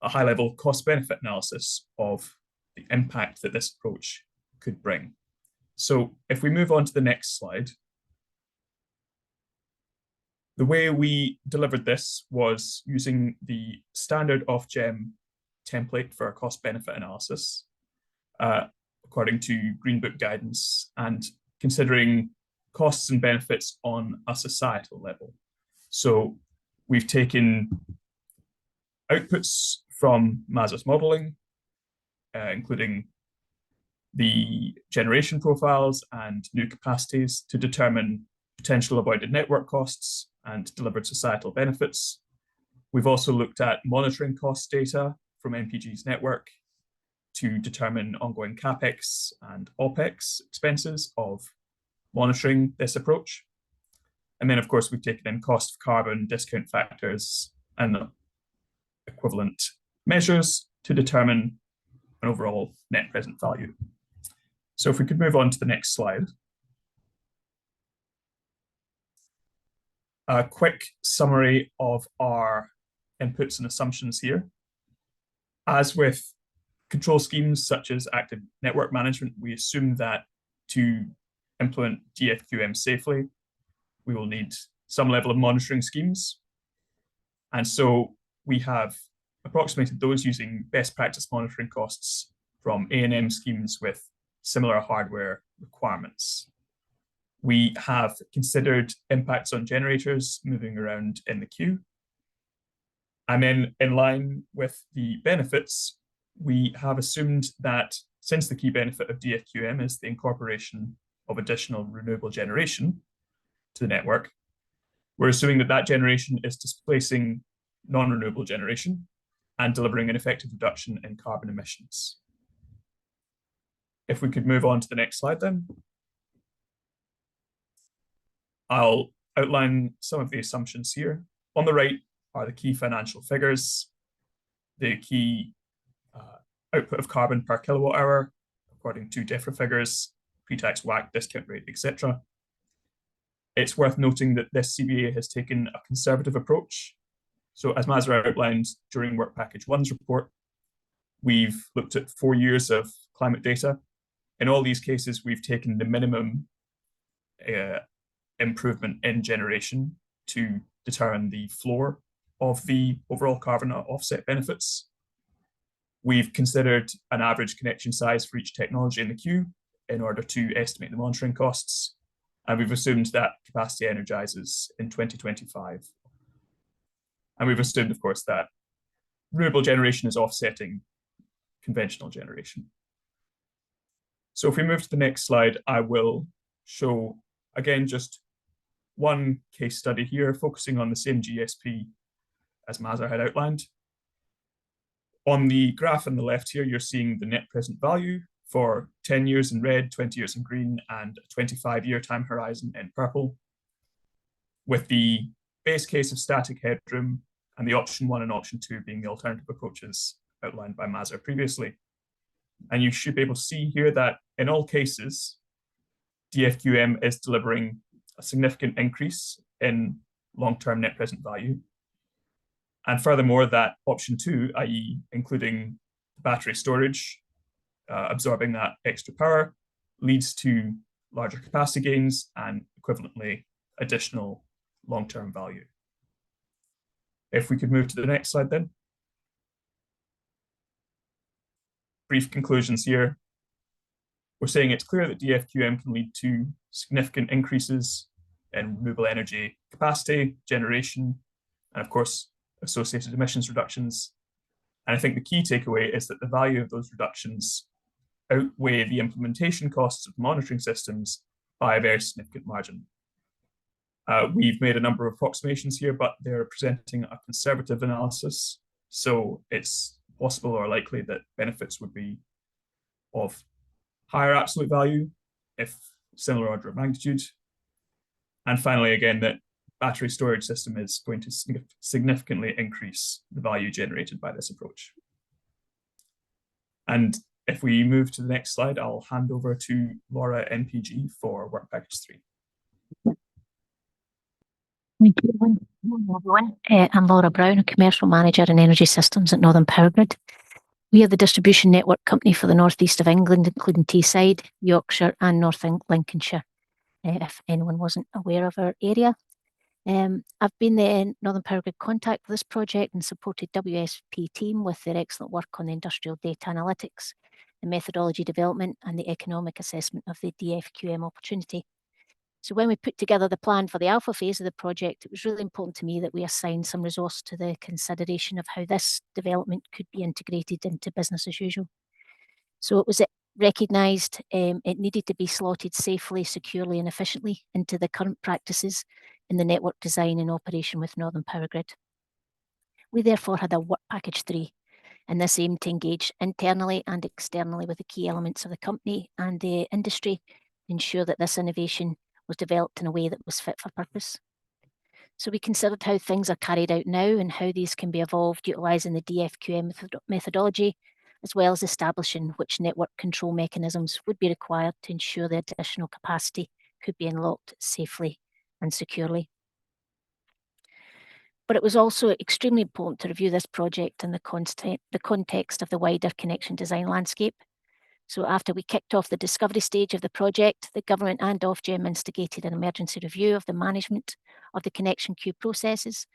a high-level cost-benefit analysis of the impact that this approach could bring. So if we move on to the next slide, the way we delivered this was using the standard Ofgem template for a cost-benefit analysis, according to Green Book guidance, and considering costs and benefits on a societal level. So we've taken outputs from MASA's modelling, including the generation profiles and new capacities to determine potential avoided network costs and delivered societal benefits. We've also looked at monitoring cost data from NPG's network to determine ongoing CapEx and OpEx expenses of monitoring this approach. And then, of course, we've taken in cost of carbon, discount factors, and equivalent measures to determine an overall net present value. So if we could move on to the next slide. A quick summary of our inputs and assumptions here. As with control schemes such as active network management, we assume that to implement DFQM safely, we will need some level of monitoring schemes. And so we have approximated those using best practice monitoring costs from A&M schemes with similar hardware requirements. We have considered impacts on generators moving around in the queue. And then in line with the benefits, we have assumed that since the key benefit of DFQM is the incorporation of additional renewable generation to the network, we're assuming that that generation is displacing non-renewable generation and delivering an effective reduction in carbon emissions. If we could move on to the next slide then. I'll outline some of the assumptions here. On the right are the key financial figures, the key output of carbon per kilowatt hour, according to DEFRA figures, pre-tax WACC, discount rate, etc. It's worth noting that this CBA has taken a conservative approach. So as Mazra outlined during Work Package 1's report, we've looked at 4 years of climate data. In all these cases, we've taken the minimum improvement in generation to determine the floor of the overall carbon offset benefits. We've considered an average connection size for each technology in the queue in order to estimate the monitoring costs. And we've assumed that capacity energizes in 2025. And we've assumed, of course, that renewable generation is offsetting conventional generation. So if we move to the next slide, I will show, again, just one case study here, focusing on the same GSP as Mazar had outlined. On the graph on the left here, you're seeing the net present value for 10 years in red, 20 years in green, and a 25-year time horizon in purple, with the base case of static headroom and the option 1 and option 2 being the alternative approaches outlined by Mazar previously. And you should be able to see here that in all cases, DFQM is delivering a significant increase in long-term net present value. And furthermore, that option 2, i.e. including battery storage, absorbing that extra power, leads to larger capacity gains and equivalently additional long-term value. If we could move to the next slide then. Brief conclusions here. we're saying it's clear that DFQM can lead to significant increases in renewable energy capacity, generation, and of course, associated emissions reductions. And I think the key takeaway is that the value of those reductions outweigh the implementation costs of monitoring systems by a very significant margin. We've made a number of approximations here, but they're presenting a conservative analysis. So it's possible or likely that benefits would be of higher absolute value if similar order of magnitude. And finally, again, that battery storage system is going to significantly increase the value generated by this approach. And if we move to the next slide, I'll hand over to Laura NPG for Work Package 3. Thank you, everyone. I'm Laura Brown, a Commercial Manager in Energy Systems at Northern POWERGRID. We are the distribution network company for the northeast of England, including Teesside, Yorkshire and North Lincolnshire, if anyone wasn't aware of our area. I've been the Northern POWERGRID contact for this project and supported WSP team with their excellent work on the industrial data analytics, the methodology development and the economic assessment of the DFQM opportunity. So when we put together the plan for the alpha phase of the project, it was really important to me that we assign some resource to the consideration of how this development could be integrated into business as usual. So it was recognised it needed to be slotted safely, securely and efficiently into the current practices in the network design and operation with Northern POWERGRID. We therefore had a Work Package 3, and this aimed to engage internally and externally with the key elements of the company and the industry to ensure that this innovation was developed in a way that was fit for purpose. So we considered how things are carried out now and how these can be evolved utilising the DFQM methodology, as well as establishing which network control mechanisms would be required to ensure the additional capacity could be unlocked safely and securely. But it was also extremely important to review this project in the context of the wider connection design landscape. So after we kicked off the discovery stage of the project, the government and Ofgem instigated an emergency review of the management of the connection queue processes.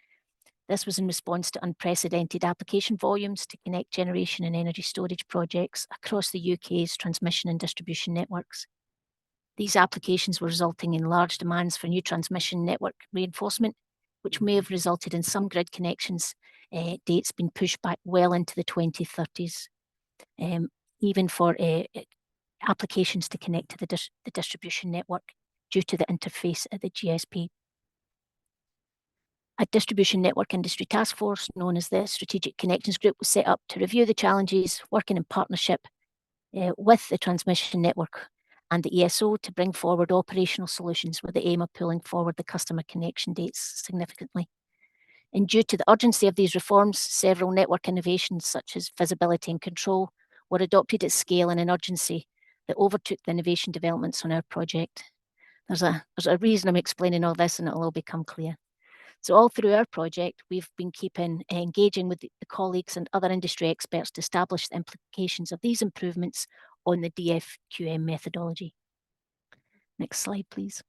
This was in response to unprecedented application volumes to connect generation and energy storage projects across the UK's transmission and distribution networks. These applications were resulting in large demands for new transmission network reinforcement, which may have resulted in some grid connections dates being pushed back well into the 2030s. Even for applications to connect to the distribution network due to the interface at the GSP. A distribution network industry task force known as the Strategic Connections Group was set up to review the challenges, working in partnership with the transmission network and the ESO to bring forward operational solutions with the aim of pulling forward the customer connection dates significantly. And due to the urgency of these reforms, several network innovations such as visibility and control were adopted at scale and in urgency that overtook the innovation developments on our project. There's a reason I'm explaining all this and it'll all become clear. So all through our project, we've been engaging with the colleagues and other industry experts to establish the implications of these improvements on the DFQM methodology. Next slide, please.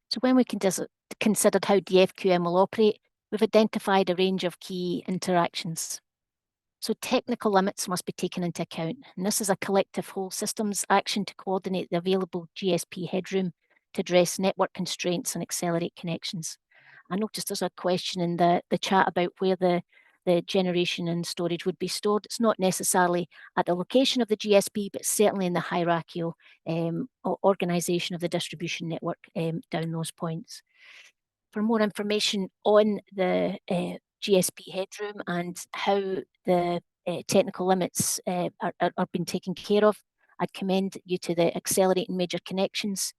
So when we considered how DFQM will operate, we've identified a range of key interactions. So technical limits must be taken into account, and this is a collective whole systems action to coordinate the available GSP headroom to address network constraints and accelerate connections. I noticed there's a question in the chat about where the generation and storage would be stored. It's not necessarily at the location of the GSP, but certainly in the hierarchical organisation of the distribution network down those points. For more information on the GSP headroom and how the technical limits are being taken care of, I'd commend you to the Accelerating Major Connections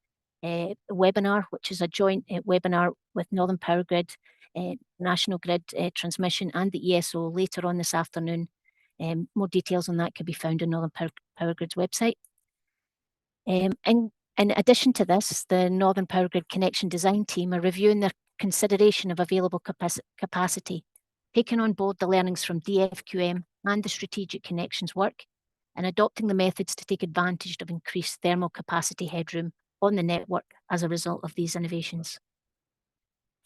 webinar, which is a joint webinar with Northern POWERGRID, National Grid Transmission and the ESO later on this afternoon. More details on that can be found on Northern POWERGRID's website. In addition to this, the Northern POWERGRID Connection Design team are reviewing their consideration of available capacity, taking on board the learnings from DFQM and the strategic connections work, and adopting the methods to take advantage of increased thermal capacity headroom on the network as a result of these innovations.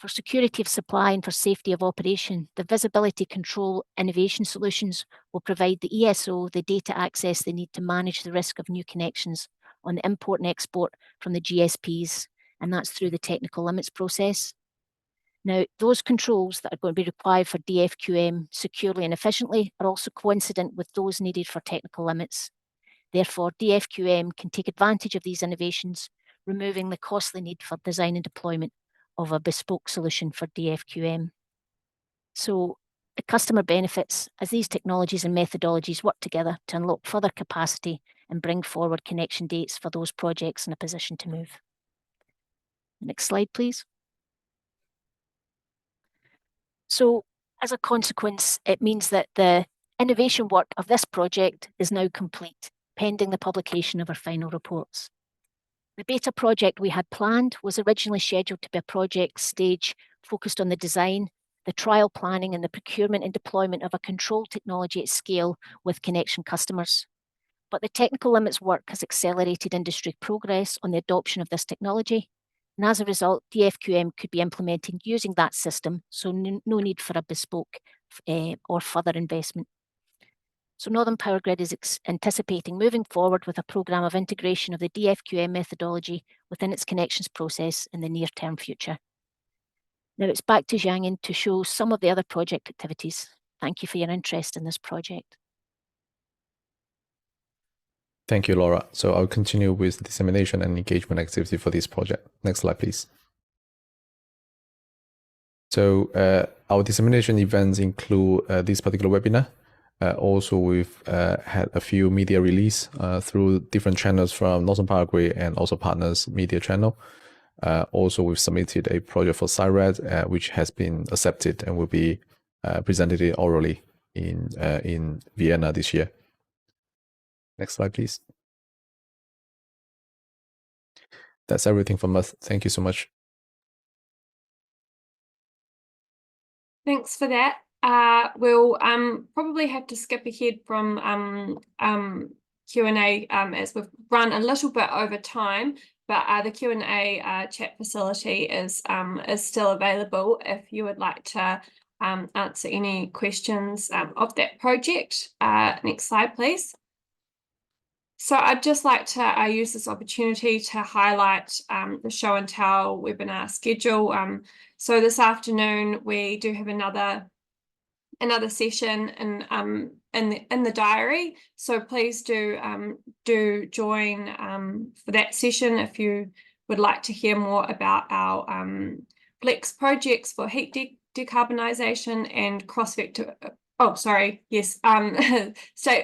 For security of supply and for safety of operation, the visibility control innovation solutions will provide the ESO the data access they need to manage the risk of new connections on the import and export from the GSPs, and that's through the technical limits process. Now, those controls that are going to be required for DFQM securely and efficiently are also coincident with those needed for technical limits. Therefore, DFQM can take advantage of these innovations, removing the costly need for design and deployment of a bespoke solution for DFQM. So the customer benefits as these technologies and methodologies work together to unlock further capacity and bring forward connection dates for those projects in a position to move. Next slide, please. So as a consequence, it means that the innovation work of this project is now complete, pending the publication of our final reports. The beta project we had planned was originally scheduled to be a project stage focused on the design, the trial planning, and the procurement and deployment of a control technology at scale with connection customers. But the technical limits work has accelerated industry progress on the adoption of this technology. And as a result, DFQM could be implemented using that system, so no need for a bespoke or further investment. So Northern PowerGrid is anticipating moving forward with a programme of integration of the DFQM methodology within its connections process in the near-term future. Now it's back to Jiangyin to show some of the other project activities. Thank you for your interest in this project. Thank you, Laura. So I'll continue with dissemination and engagement activity for this project. Next slide, please. So our dissemination events include this particular webinar. Also, we've had a few media release through different channels from Northern PowerGrid and also partners media channel. Also, we've submitted a project for CIRAD, which has been accepted and will be presented orally in Vienna this year. Next slide, please. That's everything from us. Thank you so much. Thanks for that. We'll probably have to skip ahead from Q&A as we've run a little bit over time, but the Q&A chat facility is still available if you would like to answer any questions of that project. Next slide, please. So I'd just like to use this opportunity to highlight the show and tell webinar schedule. So this afternoon we do have another session in the diary. So please do join for that session if you would like to hear more about our flex projects for heat decarbonisation and cross-vector. Oh, sorry. Yes. So.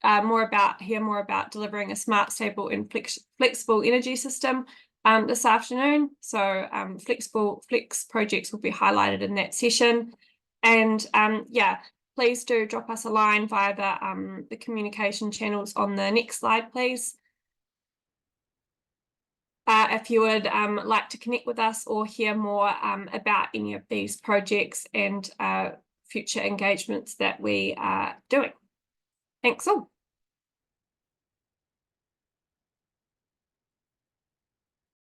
Hear more about delivering a smart, stable, and flexible energy system this afternoon. So flex projects will be highlighted in that session. And yeah, please do drop us a line via the communication channels on the next slide, please. If you would like to connect with us or hear more about any of these projects and future engagements that we are doing. Thanks all.